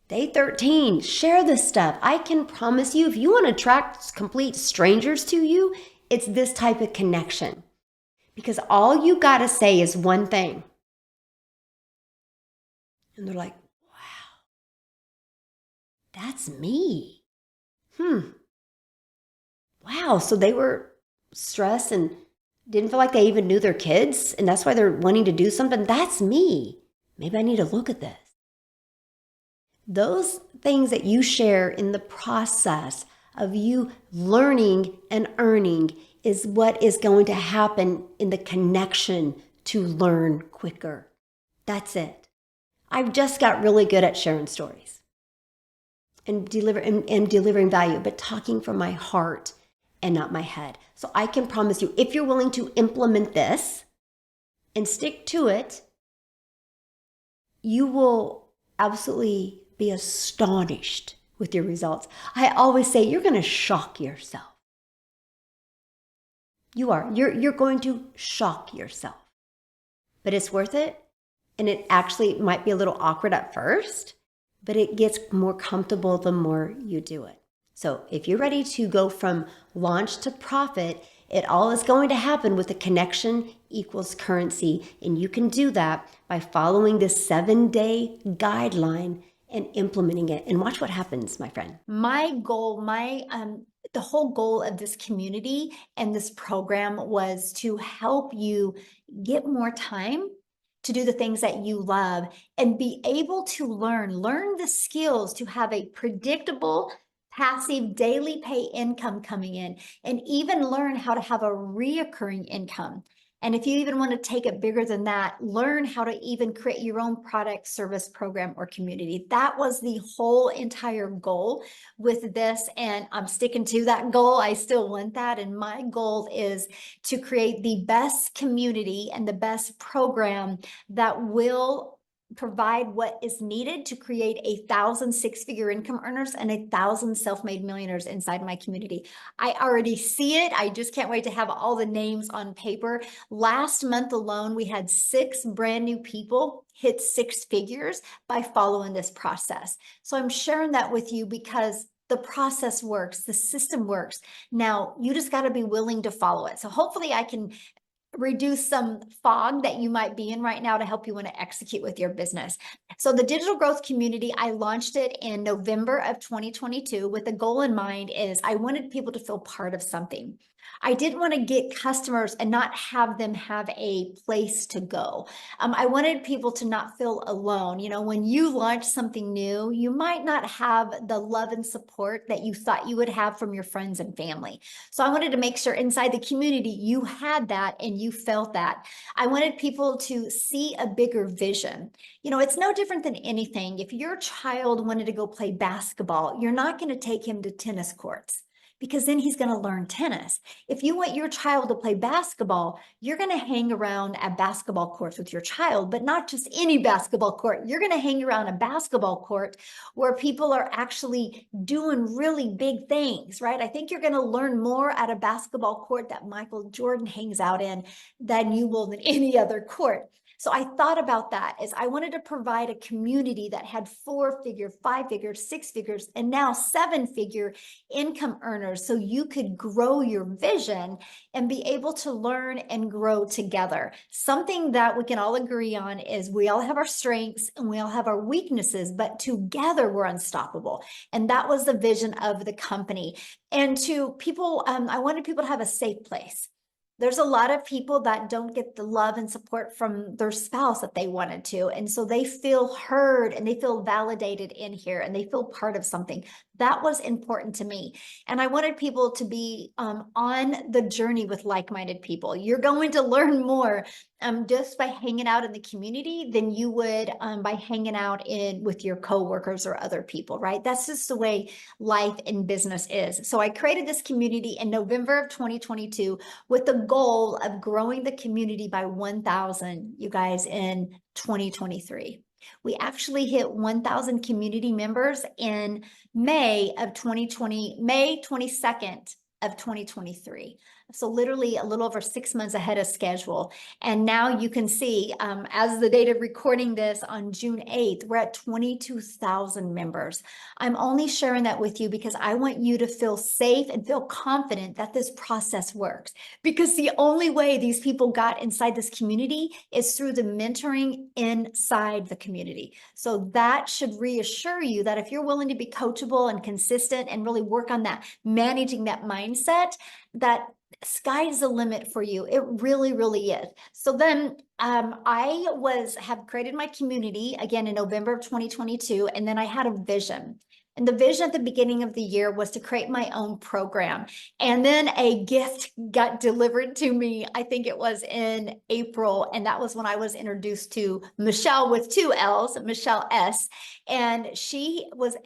Day 13, share this stuff. I can promise you, if you want to attract complete strangers to you, it's this type of connection. Because all you got to say is one thing. And they're like, wow, that's me. Wow, so they were stressed and didn't feel like they even knew their kids, and that's why they're wanting to do something. That's me. Maybe I need to look at this. Those things that you share in the process of you learning and earning is what is going to happen in the connection to learn quicker. That's it. I've just got really good at sharing stories and delivering value, but talking from my heart and not my head. So I can promise you, if you're willing to implement this and stick to it, you will absolutely be astonished with your results. I always say you're going to shock yourself. You are. You're going to shock yourself. But it's worth it. And it actually might be a little awkward at first, but it gets more comfortable the more you do it. So if you're ready to go from launch to profit, it all is going to happen with a connection equals currency. And you can do that by following this 7-day guideline and implementing it. And watch what happens, my friend. My goal, the whole goal of this community and this program was to help you get more time to do the things that you love and be able to learn the skills to have a predictable, passive daily pay income coming in, and even learn how to have a reoccurring income. And if you even want to take it bigger than that, learn how to even create your own product, service, program, or community. That was the whole entire goal with this. And I'm sticking to that goal. I still want that. And my goal is to create the best community and the best program that will provide what is needed to create 1,000 six-figure income earners and 1,000 self-made millionaires inside my community. I already see it. I just can't wait to have all the names on paper. Last month alone, we had 6 brand new people hit 6 figures by following this process. So I'm sharing that with you because the process works, the system works. Now, you just got to be willing to follow it. So hopefully I can reduce some fog that you might be in right now to help you want to execute with your business. So the digital growth community, I launched it in November of 2022 with the goal in mind is I wanted people to feel part of something. I didn't want to get customers and not have them have a place to go. I wanted people to not feel alone. You know, when you launch something new, you might not have the love and support that you thought you would have from your friends and family. So I wanted to make sure inside the community, you had that and you felt that. I wanted people to see a bigger vision. You know, it's no different than anything. If your child wanted to go play basketball, you're not going to take him to tennis courts, because then he's going to learn tennis. If you want your child to play basketball, you're going to hang around at basketball courts with your child, but not just any basketball court. You're going to hang around a basketball court where people are actually doing really big things, right? I think you're going to learn more at a basketball court that Michael Jordan hangs out in than you will in any other court. So I thought about that as I wanted to provide a community that had 4-figure, 5-figure, 6 figures, and now 7-figure income earners. So you could grow your vision and be able to learn and grow together. Something that we can all agree on is we all have our strengths and we all have our weaknesses, but together we're unstoppable. And that was the vision of the company. And to people, I wanted people to have a safe place. There's a lot of people that don't get the love and support from their spouse that they wanted to. And so they feel heard and they feel validated in here and they feel part of something. That was important to me. And I wanted people to be on the journey with like-minded people. You're going to learn more just by hanging out in the community than you would by hanging out with your coworkers or other people, right? That's just the way life and business is. So I created this community in November of 2022 with the goal of growing the community by 1,000, you guys, in 2023. We actually hit 1,000 community members in May 22nd of 2023. So literally a little over 6 months ahead of schedule. And now you can see, as the date of recording this on June 8th, we're at 22,000 members. I'm only sharing that with you because I want you to feel safe and feel confident that this process works. Because the only way these people got inside this community is through the mentoring inside the community. So that should reassure you that if you're willing to be coachable and consistent and really work on that, managing that mindset, that sky's the limit for you. It really, really is. So then I have created my community again in November of 2022. And then I had a vision. And the vision at the beginning of the year was to create my own program. And then a gift got delivered to me. I think it was in April. And that was when I was introduced to Michelle with 2 L's, Michelle S. And she was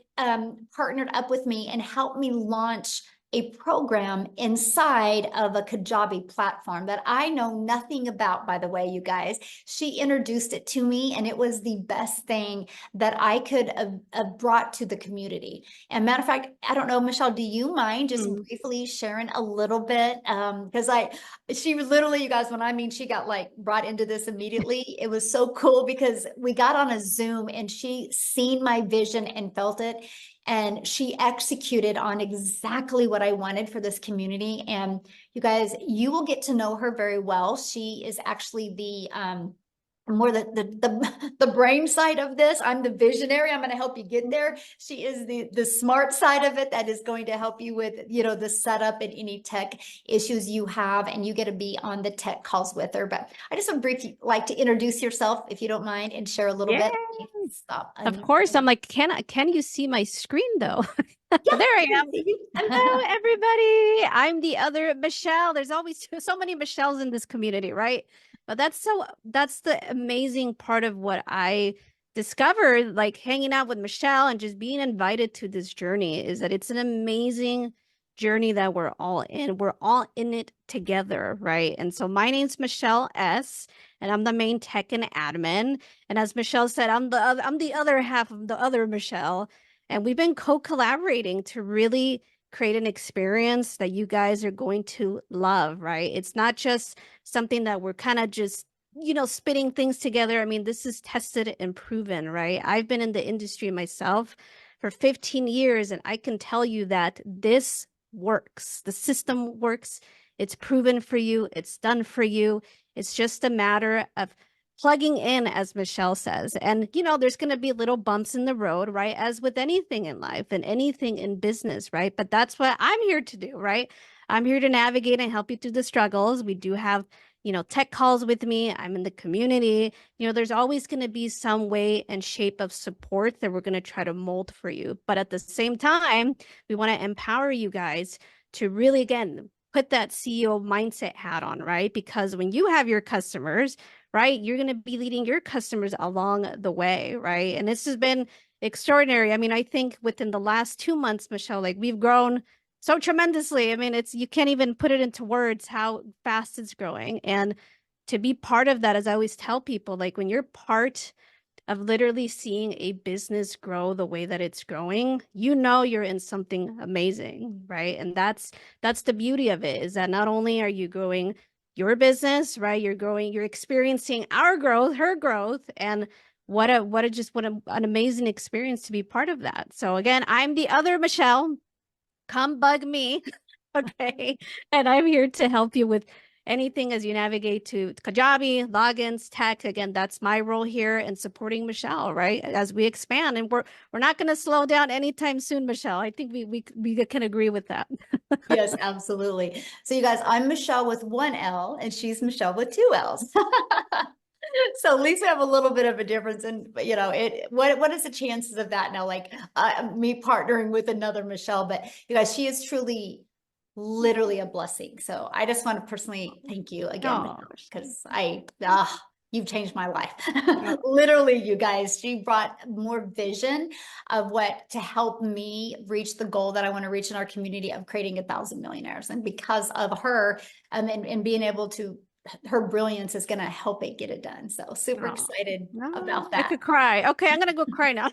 partnered up with me and helped me launch a program inside of a Kajabi platform that I know nothing about, by the way, you guys. She introduced it to me, and it was the best thing that I could have brought to the community. And matter of fact, I don't know, Michelle, do you mind just briefly sharing a little bit? Because she was literally, you guys, when I mean, she got like brought into this immediately. It was so cool because we got on a Zoom and she seen my vision and felt it. And she executed on exactly what I wanted for this community. And you guys, you will get to know her very well. She is actually the more the brain side of this. I'm the visionary. I'm going to help you get there. She is the smart side of it that is going to help you with, you know, the setup and any tech issues you have, and you get to be on the tech calls with her. But I just would briefly like to introduce yourself, if you don't mind, and share a little bit. Stop. Of course. I'm like, can you see my screen though? Yeah, there I am. Hello, everybody. I'm the other Michelle. There's always so many Michelles in this community, right? But that's the amazing part of what I discovered, like hanging out with Michelle and just being invited to this journey, is that it's an amazing journey that we're all in. We're all in it together, right? And so my name's Michelle S., and I'm the main tech and admin. And as Michelle said, I'm the other half of the other Michelle. And we've been co-collaborating to really create an experience that you guys are going to love, right? It's not just something that we're kind of just, you know, spitting things together. I mean, this is tested and proven, right? I've been in the industry myself for 15 years, and I can tell you that this works. The system works. It's proven for you. It's done for you. It's just a matter of plugging in, as Michelle says. And, you know, there's going to be little bumps in the road, right? As with anything in life and anything in business, right? But that's what I'm here to do, right? I'm here to navigate and help you through the struggles. We do have, you know, tech calls with me. I'm in the community. You know, there's always going to be some way and shape of support that we're going to try to mold for you. But at the same time, we want to empower you guys to really, again, put that CEO mindset hat on, right? Because when you have your customers, right, you're going to be leading your customers along the way, right? And this has been extraordinary. I mean, I think within the last 2 months, Michelle, like we've grown so tremendously. I mean, you can't even put it into words how fast it's growing. And to be part of that, as I always tell people, like when you're part of literally seeing a business grow the way that it's growing, you know you're in something amazing, right? And that's the beauty of it, is that not only are you growing your business, right? You're experiencing our growth, her growth, and what an amazing experience to be part of that. So again, I'm the other Michelle. Come bug me, okay? And I'm here to help you with anything as you navigate to Kajabi, logins, tech. Again, that's my role here, and supporting Michelle, right? As we expand, and we're not going to slow down anytime soon, Michelle. I think we can agree with that. Yes, absolutely. So you guys, I'm Michelle with 1 L, and she's Michelle with 2 L's. So at least we have a little bit of a difference. And, you know, what is the chances of that now? Like me partnering with another Michelle, but you guys, she is truly, literally a blessing. So I just want to personally thank you again, because you've changed my life. Literally, you guys, she brought more vision of what to help me reach the goal that I want to reach in our community of creating 1,000 millionaires. And because of her, and being able to, her brilliance is going to help it get it done. So super excited about that. I could cry. Okay, I'm going to go cry now.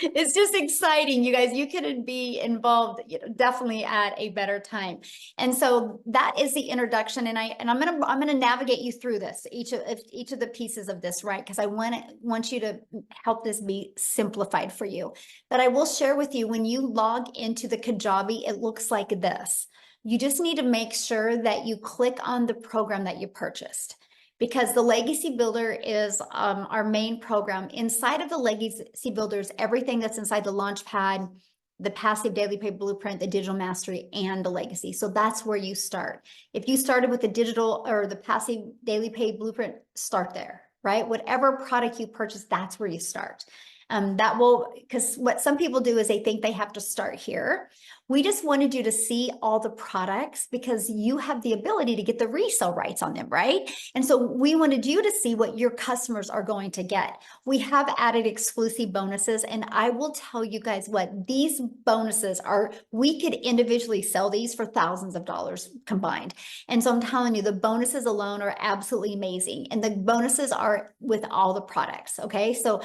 It's just exciting, you guys. You could be involved, you know, definitely at a better time. And so that is the introduction. And I'm gonna navigate you through this, each of the pieces of this, right? Because I want you to help this be simplified for you. But I will share with you, when you log into the Kajabi, it looks like this. You just need to make sure that you click on the program that you purchased, because the Legacy Builder is our main program. Inside of the Legacy Builders, everything that's inside the Launchpad, the Passive Daily Pay Blueprint, the Digital Mastery, and the Legacy. So that's where you start. If you started with the digital or the Passive Daily Pay Blueprint, start there, right? Whatever product you purchase, that's where you start. That will, because what some people do is they think they have to start here. We just wanted you to see all the products because you have the ability to get the resale rights on them, right? And so we wanted you to see what your customers are going to get. We have added exclusive bonuses, and I will tell you guys what these bonuses are. We could individually sell these for thousands of dollars combined. And so I'm telling you, the bonuses alone are absolutely amazing. And the bonuses are with all the products, okay? So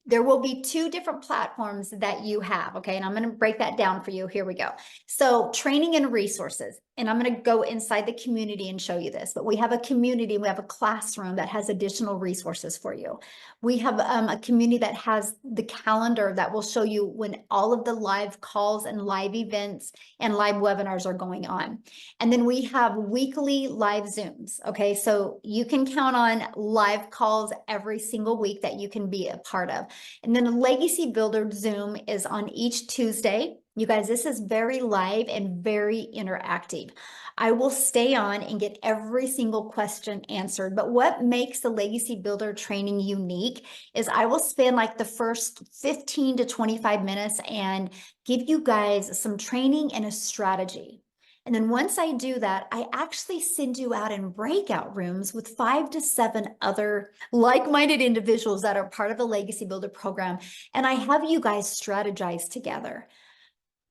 there will be 2 different platforms that you have, okay? And I'm going to break that down for you. Here we go. So training and resources, and I'm going to go inside the community and show you this, but we have a community, we have a classroom that has additional resources for you. We have a community that has the calendar that will show you when all of the live calls and live events and live webinars are going on. And then we have weekly live Zooms, okay? So you can count on live calls every single week that you can be a part of. And then a Legacy Builder Zoom is on each Tuesday. You guys, this is very live and very interactive. I will stay on and get every single question answered. But what makes the Legacy Builder training unique is I will spend like the first 15 to 25 minutes and give you guys some training and a strategy. And then once I do that, I actually send you out in breakout rooms with 5 to 7 other like-minded individuals that are part of the Legacy Builder program. And I have you guys strategize together.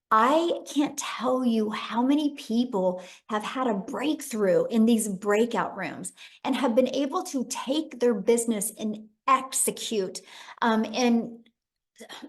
I can't tell you how many people have had a breakthrough in these breakout rooms and have been able to take their business and execute and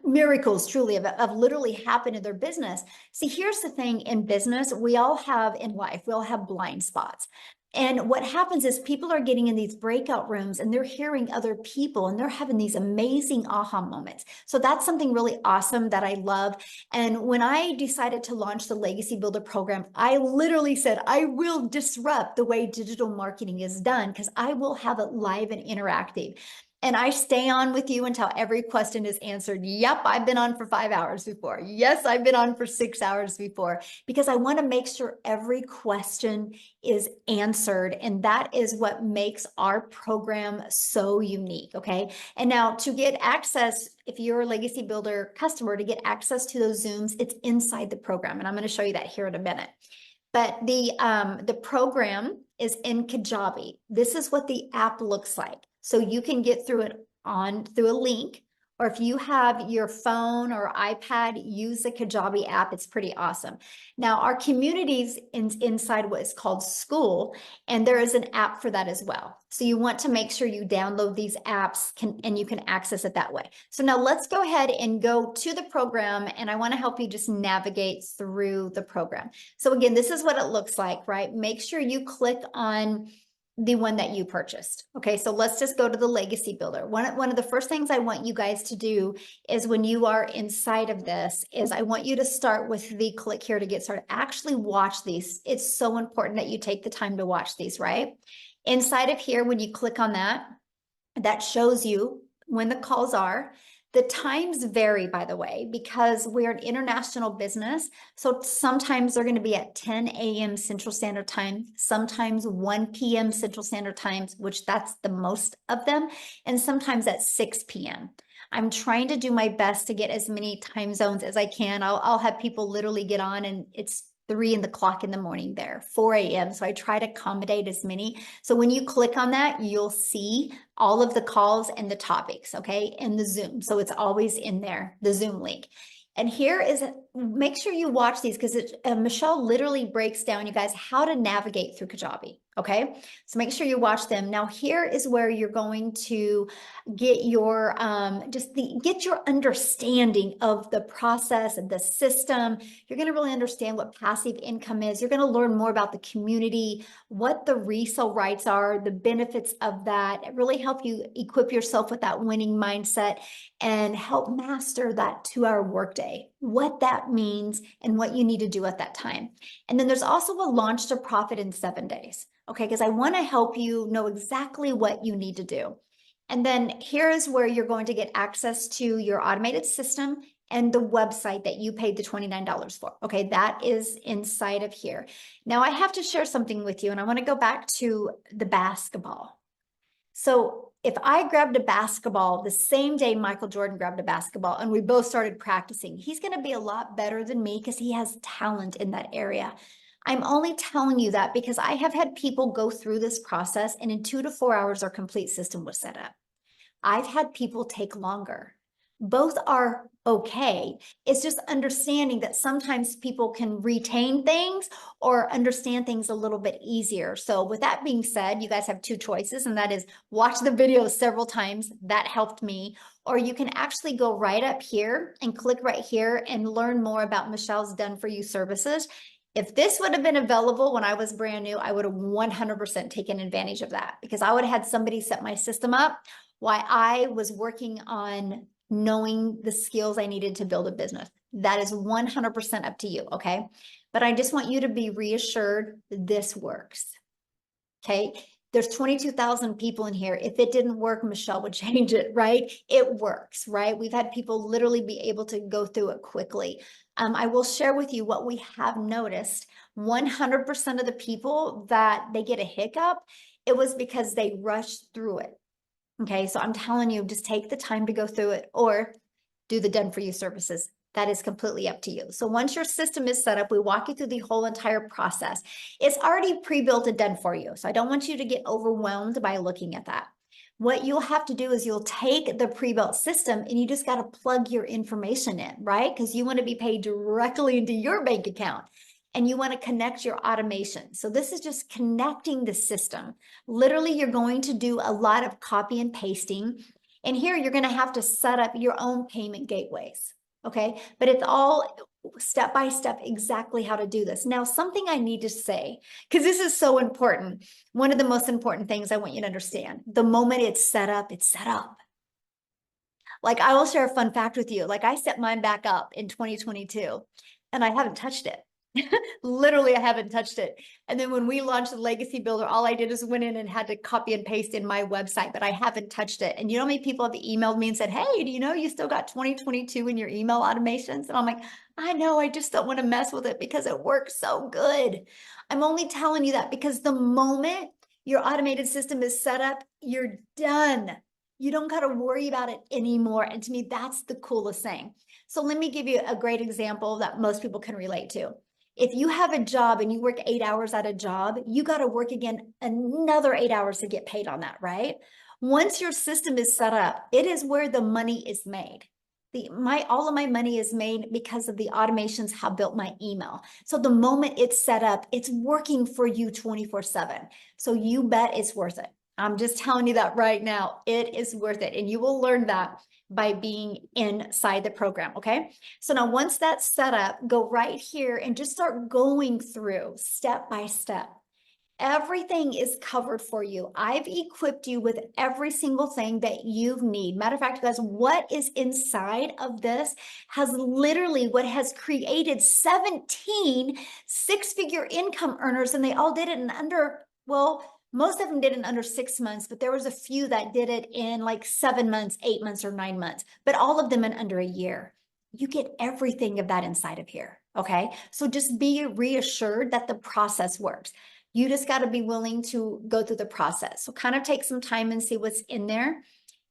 miracles truly have literally happened in their business. See, here's the thing in business, we all have in life, we all have blind spots. And what happens is people are getting in these breakout rooms and they're hearing other people and they're having these amazing aha moments. So that's something really awesome that I love. And when I decided to launch the Legacy Builder program, I literally said, I will disrupt the way digital marketing is done because I will have it live and interactive. And I stay on with you until every question is answered. Yep, I've been on for 5 hours before. Yes, I've been on for 6 hours before because I want to make sure every question is answered. And that is what makes our program so unique. Okay. And now to get access, if you're a Legacy Builder customer, to get access to those Zooms, it's inside the program. And I'm going to show you that here in a minute. But the program is in Kajabi. This is what the app looks like. So you can get through it through a link, or if you have your phone or iPad, use the Kajabi app. It's pretty awesome. Now our community's inside what is called School, and there is an app for that as well. So you want to make sure you download these apps and you can access it that way. So now let's go ahead and go to the program, and I want to help you just navigate through the program. So again, this is what it looks like, right? Make sure you click on the one that you purchased. Okay, so let's just go to the Legacy Builder. One of the first things I want you guys to do is when you are inside of this is I want you to start with the click here to get started. Actually watch these. It's so important that you take the time to watch these, right? Inside of here, when you click on that, that shows you when the calls are. The times vary, by the way, because we're an international business. So sometimes they're going to be at 10 a.m. Central Standard Time, sometimes 1 p.m. Central Standard Times, which that's the most of them, and sometimes at 6 p.m. I'm trying to do my best to get as many time zones as I can. I'll have people literally get on and it's 3 o'clock in the morning there, 4 a.m. So I try to accommodate as many. So when you click on that, you'll see all of the calls and the topics, okay, and the Zoom. So it's always in there, the Zoom link. And here is, make sure you watch these because Michelle literally breaks down, you guys, how to navigate through Kajabi. Okay, so make sure you watch them. Now here is where you're going to get your get your understanding of the process and the system. You're going to really understand what passive income is. You're going to learn more about the community, what the resale rights are, the benefits of that. It really help you equip yourself with that winning mindset and help master that 2-hour workday, what that means and what you need to do at that time. And then there's also a launch to profit in 7 days. Okay, because I want to help you know exactly what you need to do. And then here's where you're going to get access to your automated system and the website that you paid the $29 for. Okay, that is inside of here. Now I have to share something with you, and I want to go back to the basketball. So if I grabbed a basketball the same day Michael Jordan grabbed a basketball and we both started practicing, he's going to be a lot better than me because he has talent in that area. I'm only telling you that because I have had people go through this process and in 2 to 4 hours, our complete system was set up. I've had people take longer. Both are okay. It's just understanding that sometimes people can retain things or understand things a little bit easier. So with that being said, you guys have 2 choices, and that is watch the video several times. That helped me. Or you can actually go right up here and click right here and learn more about Michelle's Done For You services. If this would have been available when I was brand new, I would have 100% taken advantage of that because I would have had somebody set my system up while I was working on knowing the skills I needed to build a business. That is 100% up to you, okay? But I just want you to be reassured this works, okay? There's 22,000 people in here. If it didn't work, Michelle would change it, right? It works, right? We've had people literally be able to go through it quickly. I will share with you what we have noticed. 100% of the people that they get a hiccup, it was because they rushed through it. Okay, so I'm telling you, just take the time to go through it or do the Done For You services. That is completely up to you. So once your system is set up, we walk you through the whole entire process. It's already pre-built and done for you. So I don't want you to get overwhelmed by looking at that. What you'll have to do is you'll take the pre-built system and you just got to plug your information in, right? Because you want to be paid directly into your bank account. And you want to connect your automation. So this is just connecting the system. Literally, you're going to do a lot of copy and pasting. And here you're going to have to set up your own payment gateways. Okay, but it's all step by step exactly how to do this. Now, something I need to say, because this is so important. One of the most important things I want you to understand, the moment it's set up, it's set up. Like I will share a fun fact with you. Like I set mine back up in 2022 and I haven't touched it. Literally, I haven't touched it. And then when we launched the Legacy Builder, all I did is went in and had to copy and paste in my website, but I haven't touched it. And you know how many people have emailed me and said, hey, do you know you still got 2022 in your email automations? And I'm like, I know, I just don't want to mess with it because it works so good. I'm only telling you that because the moment your automated system is set up, you're done. You don't got to worry about it anymore. And to me, that's the coolest thing. So let me give you a great example that most people can relate to. If you have a job and you work 8 hours at a job, you got to work again another 8 hours to get paid on that, right? Once your system is set up, it is where the money is made. All of my money is made because of the automations have built my email. So the moment it's set up, it's working for you 24/7. So you bet it's worth it. I'm just telling you that right now, it is worth it. And you will learn that by being inside the program, okay? So now once that's set up, go right here and just start going through step by step. Everything is covered for you. I've equipped you with every single thing that you need. Matter of fact, guys, what is inside of this has literally what has created 17 six-figure income earners, and they all did it in under, well, most of them did it in under 6 months, but there was a few that did it in like 7 months, 8 months, or 9 months, but all of them in under a year. You get everything of that inside of here, okay? So just be reassured that the process works. You just got to be willing to go through the process. So kind of take some time and see what's in there.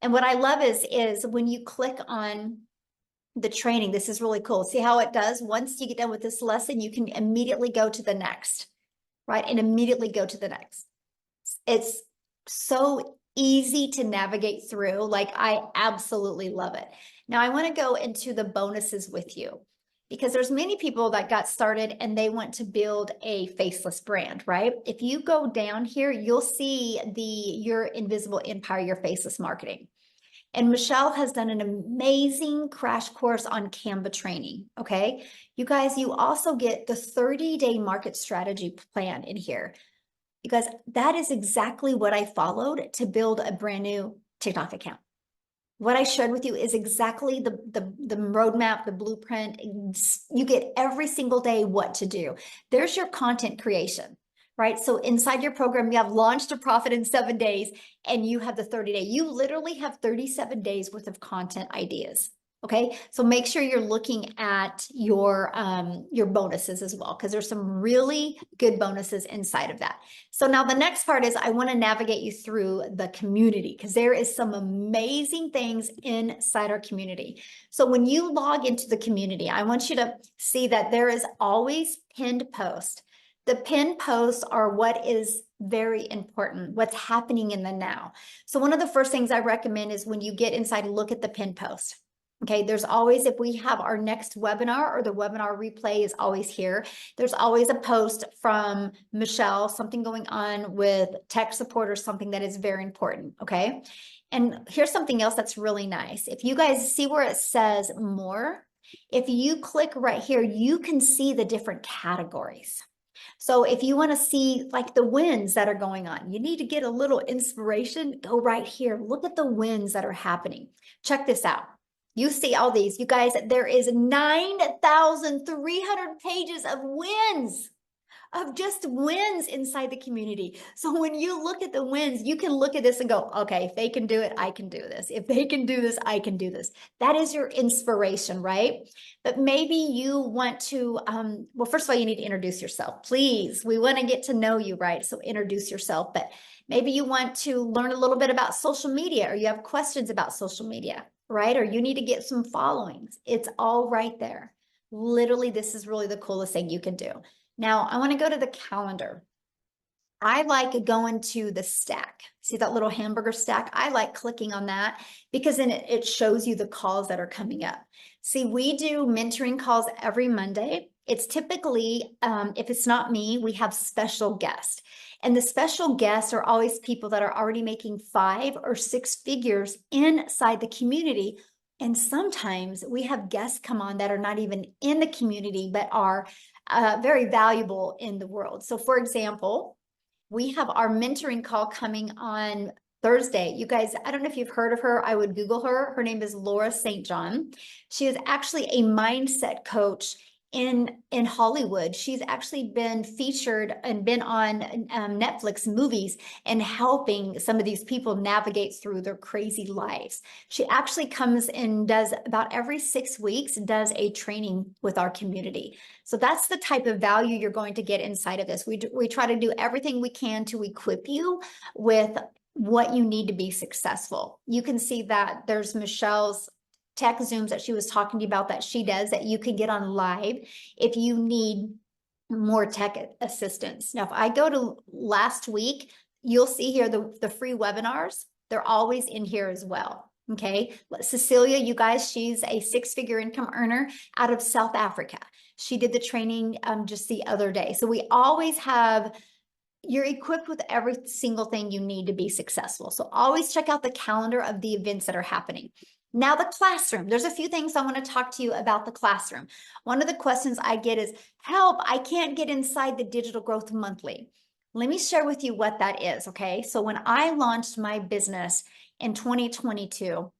And what I love is when you click on the training, this is really cool. See how it does? Once you get done with this lesson, you can immediately go to the next, right? And immediately go to the next. It's so easy to navigate through. Like I absolutely love it. Now I want to go into the bonuses with you because there's many people that got started and they want to build a faceless brand, right? If you go down here, you'll see Your Invisible Empire, Your Faceless Marketing. And Michelle has done an amazing crash course on Canva training, okay? You guys, you also get the 30-day market strategy plan in here. You guys, that is exactly what I followed to build a brand new TikTok account. What I shared with you is exactly the roadmap, the blueprint. You get every single day what to do. There's your content creation, right? So inside your program, you have Launch to Profit in 7 days, and you have the 30-day. You literally have 37 days worth of content ideas. Okay, so make sure you're looking at your bonuses as well, because there's some really good bonuses inside of that. So now the next part is I want to navigate you through the community, because there is some amazing things inside our community. So when you log into the community, I want you to see that there is always pinned posts. The pinned posts are what is very important, what's happening in the now. So one of the first things I recommend is when you get inside, look at the pinned post. Okay, there's always, if we have our next webinar or the webinar replay is always here, there's always a post from Michelle, something going on with tech support or something that is very important, okay? And here's something else that's really nice. If you guys see where it says more, if you click right here, you can see the different categories. So if you want to see like the wins that are going on, you need to get a little inspiration, go right here. Look at the wins that are happening. Check this out. You see all these, you guys, there is 9,300 pages of wins, of just wins inside the community. So when you look at the wins, you can look at this and go, okay, if they can do it, I can do this. If they can do this, I can do this. That is your inspiration, right? But maybe you want to, well, first of all, you need to introduce yourself. Please, we want to get to know you, right? So introduce yourself, but maybe you want to learn a little bit about social media, or you have questions about social media, right? Or you need to get some followings. It's all right there. Literally, this is really the coolest thing you can do. Now, I want to go to the calendar. I like going to the stack. See that little hamburger stack? I like clicking on that because then it shows you the calls that are coming up. See, we do mentoring calls every Monday. It's typically, if it's not me, we have special guests. And the special guests are always people that are already making 5 or 6 figures inside the community. And sometimes we have guests come on that are not even in the community, but are very valuable in the world. So for example, we have our mentoring call coming on Thursday. You guys, I don't know if you've heard of her. I would Google her. Her name is Laura St. John. She is actually a mindset coach in Hollywood. She's actually been featured and been on Netflix movies and helping some of these people navigate through their crazy lives. She actually comes and does about every 6 weeks, does a training with our community. So that's the type of value you're going to get inside of this. We try to do everything we can to equip you with what you need to be successful. You can see that there's Michelle's tech Zooms that she was talking to you about that she does that you can get on live if you need more tech assistance. Now, if I go to last week, you'll see here the free webinars. They're always in here as well. Okay. Cecilia, you guys, she's a 6-figure income earner out of South Africa. She did the training just the other day. So we always have, you're equipped with every single thing you need to be successful. So always check out the calendar of the events that are happening. Now the classroom, there's a few things I want to talk to you about the classroom. One of the questions I get is, help, I can't get inside the Digital Growth Monthly. Let me share with you what that is, okay? So when I launched my business in 2022,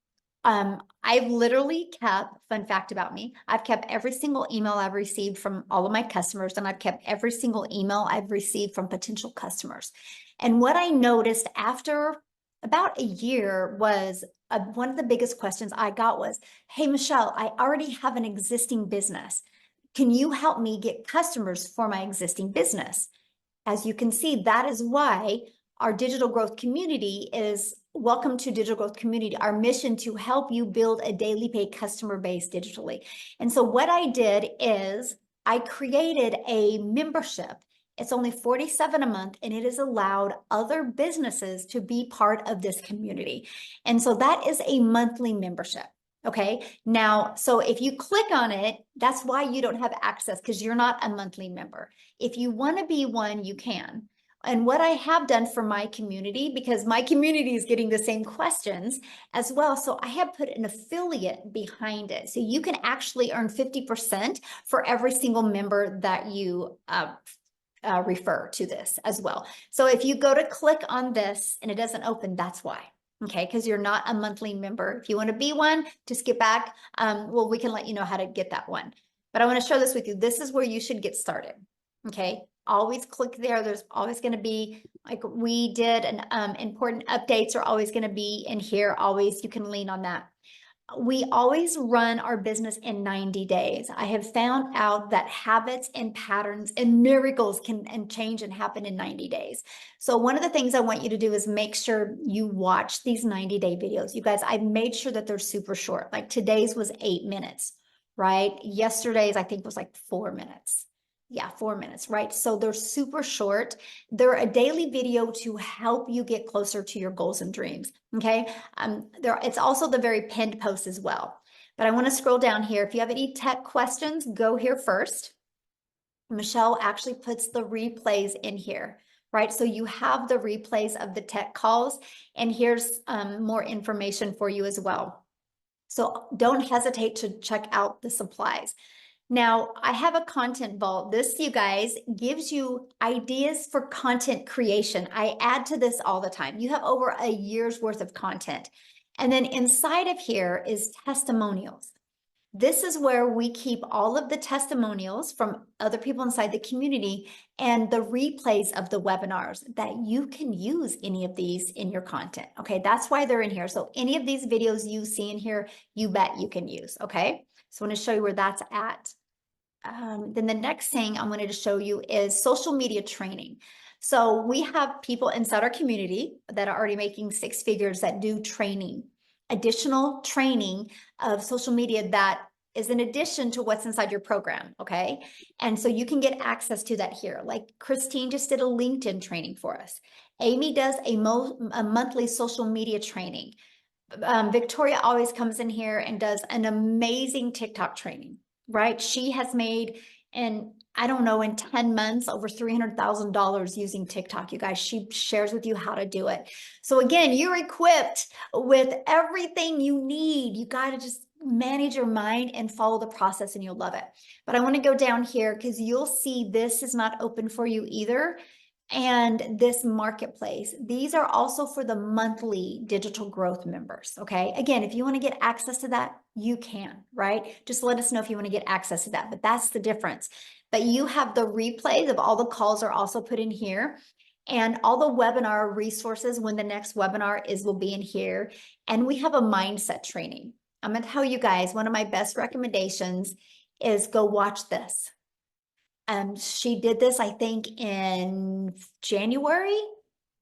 I've literally kept, fun fact about me, I've kept every single email I've received from all of my customers, and I've kept every single email I've received from potential customers. And what I noticed after about a year was one of the biggest questions I got was, hey, Michelle, I already have an existing business. Can you help me get customers for my existing business? As you can see, that is why our digital growth community is welcome to Digital Growth Community, our mission to help you build a daily pay customer base digitally. And so what I did is I created a membership. It's only $47 a month, and it has allowed other businesses to be part of this community. And so that is a monthly membership. Okay. Now, so if you click on it, that's why you don't have access, because you're not a monthly member. If you want to be one, you can. And what I have done for my community, because my community is getting the same questions as well, so I have put an affiliate behind it. So you can actually earn 50% for every single member that you refer to this as well. So if you go to click on this and it doesn't open, that's why. Okay, because you're not a monthly member. If you want to be one, just get back. Well, we can let you know how to get that one. But I want to share this with you. This is where you should get started. Okay, always click there. There's always going to be, like we did, and important updates are always going to be in here. Always, you can lean on that. we always run our business in 90 days. I have found out that habits and patterns and miracles can and change and happen in 90 days. So one of the things I want you to do is make sure you watch these 90-day videos. You guys, I made sure that they're super short. Like today's was 8 minutes, right? Yesterday's, I think, was like 4 minutes. Yeah, 4 minutes, right? So they're super short. They're a daily video to help you get closer to your goals and dreams. Okay. It's also the very pinned post as well. But I want to scroll down here. If you have any tech questions, go here first. Michelle actually puts the replays in here, right? So you have the replays of the tech calls, and here's more information for you as well. So don't hesitate to check out the supplies. Now, I have a content vault. This, you guys, gives you ideas for content creation. I add to this all the time. You have over a year's worth of content. And then inside of here is testimonials. This is where we keep all of the testimonials from other people inside the community and the replays of the webinars that you can use any of these in your content. Okay, that's why they're in here. So any of these videos you see in here, you bet you can use. Okay, so I want to show you where that's at. Then the next thing I wanted to show you is social media training. So we have people inside our community that are already making 6 figures that do training, additional training of social media that is in addition to what's inside your program, okay? And so you can get access to that here. Like Christine just did a LinkedIn training for us. Amy does a monthly social media training. Victoria always comes in here and does an amazing TikTok training, right? She has made, and I don't know, in 10 months, over $300,000 using TikTok, you guys. She shares with you how to do it. So again, you're equipped with everything you need. You got to just manage your mind and follow the process and you'll love it. But I want to go down here because you'll see this is not open for you either. And this marketplace, these are also for the monthly digital growth members. Okay. Again, if you want to get access to that, you can, right? Just let us know if you want to get access to that, but that's the difference. But you have the replays of all the calls are also put in here, and all the webinar resources when the next webinar is will be in here. And we have a mindset training. I'm going to tell you guys, one of my best recommendations is go watch this. She did this, I think, in January.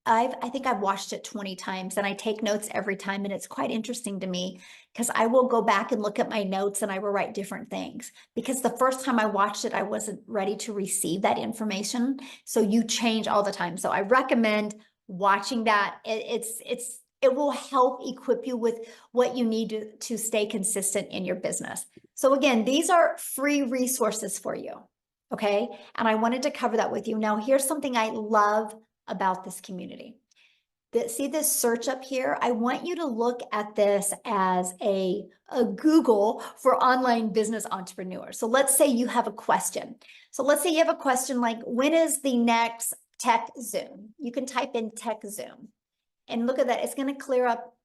I think I've watched it 20 times and I take notes every time, and it's quite interesting to me because I will go back and look at my notes and I will write different things because the first time I watched it, I wasn't ready to receive that information. So you change all the time. So I recommend watching that. It will help equip you with what you need to stay consistent in your business. So again, these are free resources for you. Okay. And I wanted to cover that with you. Now, here's something I love about this community. See this search up here? I want you to look at this as a Google for online business entrepreneurs. So let's say you have a question. So let's say you have a question like, when is the next Tech Zoom? You can type in Tech Zoom and look at that. It's going to clear up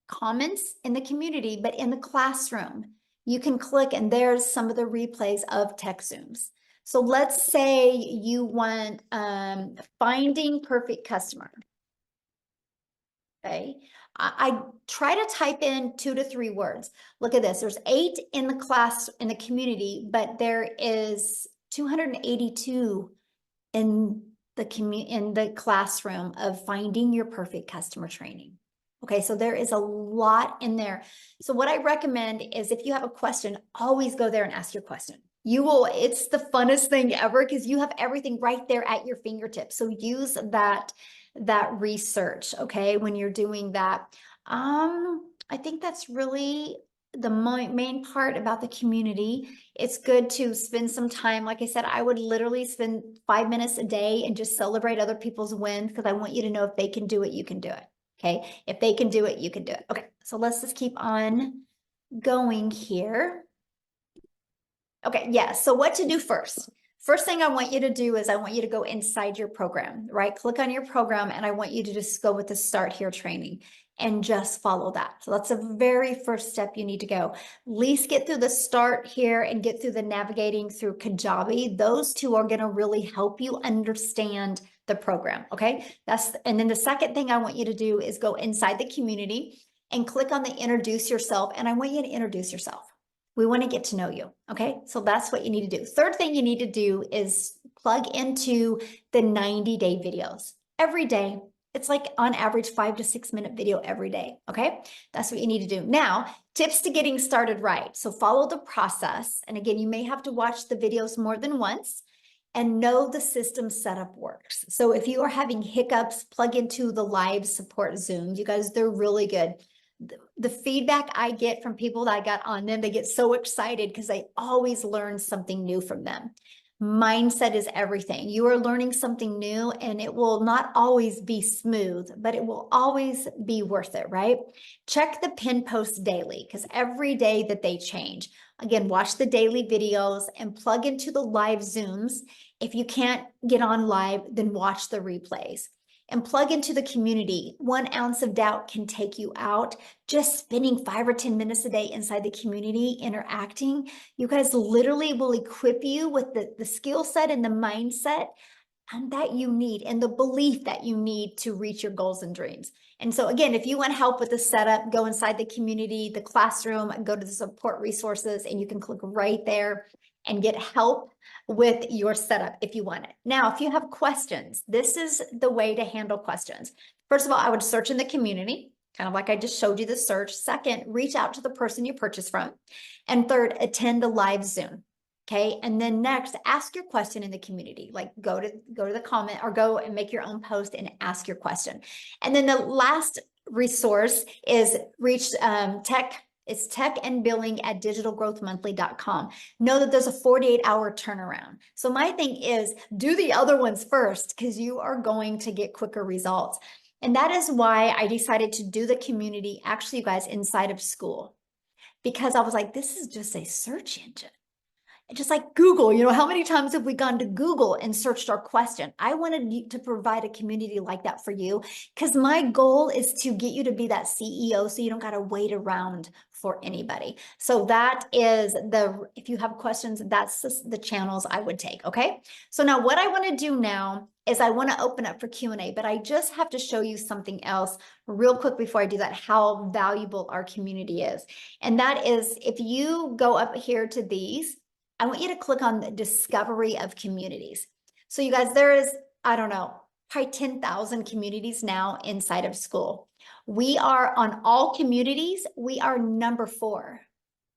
comments in the community, but in the classroom, you can click and there's some of the replays of Tech Zooms. So let's say you want finding perfect customer. Okay, I try to type in 2 to 3 words. Look at this. There's 8 in the class in the community, but there is 282 in the classroom of finding your perfect customer training. Okay, so there is a lot in there. So what I recommend is if you have a question, always go there and ask your question. It's the funnest thing ever because you have everything right there at your fingertips. So use that research, okay, when you're doing that. I think that's really the main part about the community. It's good to spend some time. Like I said, I would literally spend 5 minutes a day and just celebrate other people's wins because I want you to know if they can do it, you can do it. Okay, if they can do it, you can do it. Okay, so let's just keep on going here. Okay, yeah, so what to do first? First thing I want you to do is I want you to go inside your program, right? Click on your program and I want you to just go with the Start Here training and just follow that. So that's the very first step you need to go. At least get through the Start Here and get through the navigating through Kajabi. Those 2 are gonna really help you understand the program, okay? And then the second thing I want you to do is go inside the community. and click on the introduce yourself. And I want you to introduce yourself. We want to get to know you. Okay. So that's what you need to do. Third thing you need to do is plug into the 90-day videos every day. It's like on average 5 to 6 minute video every day. Okay. That's what you need to do. Now, tips to getting started right. So follow the process. And again, you may have to watch the videos more than once and know the system setup works. So if you are having hiccups, plug into the live support Zoom. You guys, they're really good. The feedback I get from people that I got on them, they get so excited because they always learn something new from them. Mindset is everything. You are learning something new, and it will not always be smooth, but it will always be worth it, right? Check the pin posts daily, because every day that they change. Again, watch the daily videos and plug into the live Zooms. If you can't get on live, then watch the replays. And plug into the community. 1 ounce of doubt can take you out. Just spending 5 or 10 minutes a day inside the community interacting, you guys literally will equip you with the skill set and the mindset and that you need, and the belief that you need to reach your goals and dreams. And so again, if you want help with the setup, go inside the community, the classroom, and go to the support resources, and you can click right there and get help with your setup if you want it. Now, if you have questions, this is the way to handle questions. First of all, I would search in the community, kind of like I just showed you the search. Second, reach out to the person you purchased from. And third, attend the live Zoom. Okay. And then next, ask your question in the community, like go to the comment or go and make your own post and ask your question. And then the last resource is reach tech. It's techandbilling@digitalgrowthmonthly.com. Know that there's a 48-hour turnaround. So my thing is do the other ones first, because you are going to get quicker results. And that is why I decided to do the community, actually, you guys, inside of school, because I was like, this is just a search engine. Just like Google, how many times have we gone to Google and searched our question? I wanted to provide a community like that for you, because my goal is to get you to be that CEO so you don't got to wait around for anybody. So that is if you have questions, that's the channels I would take. Okay. So now what I want to do now is I want to open up for Q&A, but I just have to show you something else real quick before I do that, how valuable our community is. And that is, if you go up here to these, I want you to click on the discovery of communities. So you guys, there is, I don't know, probably 10,000 communities now inside of school. We are on all communities. We are number 4,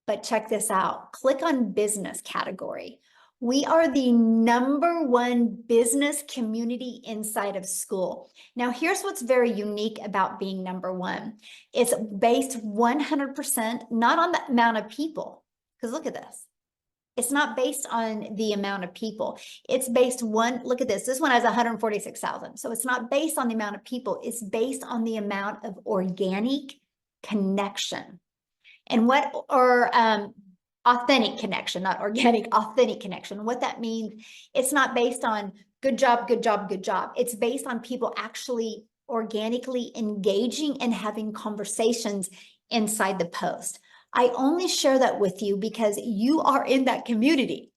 but check this out. Click on business category. We are the number 1 business community inside of school. Now, here's what's very unique about being number 1. It's based 100% not on the amount of people, because look at this. It's not based on the amount of people. It's based look at this. This one has 146,000. So it's not based on the amount of people. It's based on the amount of organic connection. And authentic connection, not organic, authentic connection. What that means, it's not based on good job, good job, good job. It's based on people actually organically engaging and having conversations inside the post. I only share that with you because you are in that community.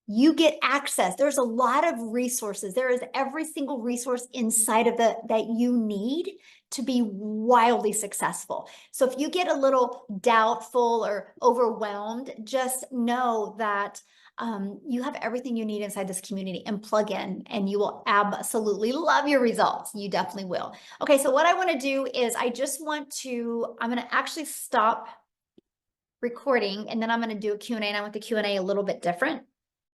You get access. There's a lot of resources. There is every single resource inside of that you need to be wildly successful. So if you get a little doubtful or overwhelmed, just know that you have everything you need inside this community, and plug in, and you will absolutely love your results. You definitely will. Okay, so what I want to do is I'm going to actually stop recording, and then I'm going to do a Q&A, and I want the Q&A a little bit different.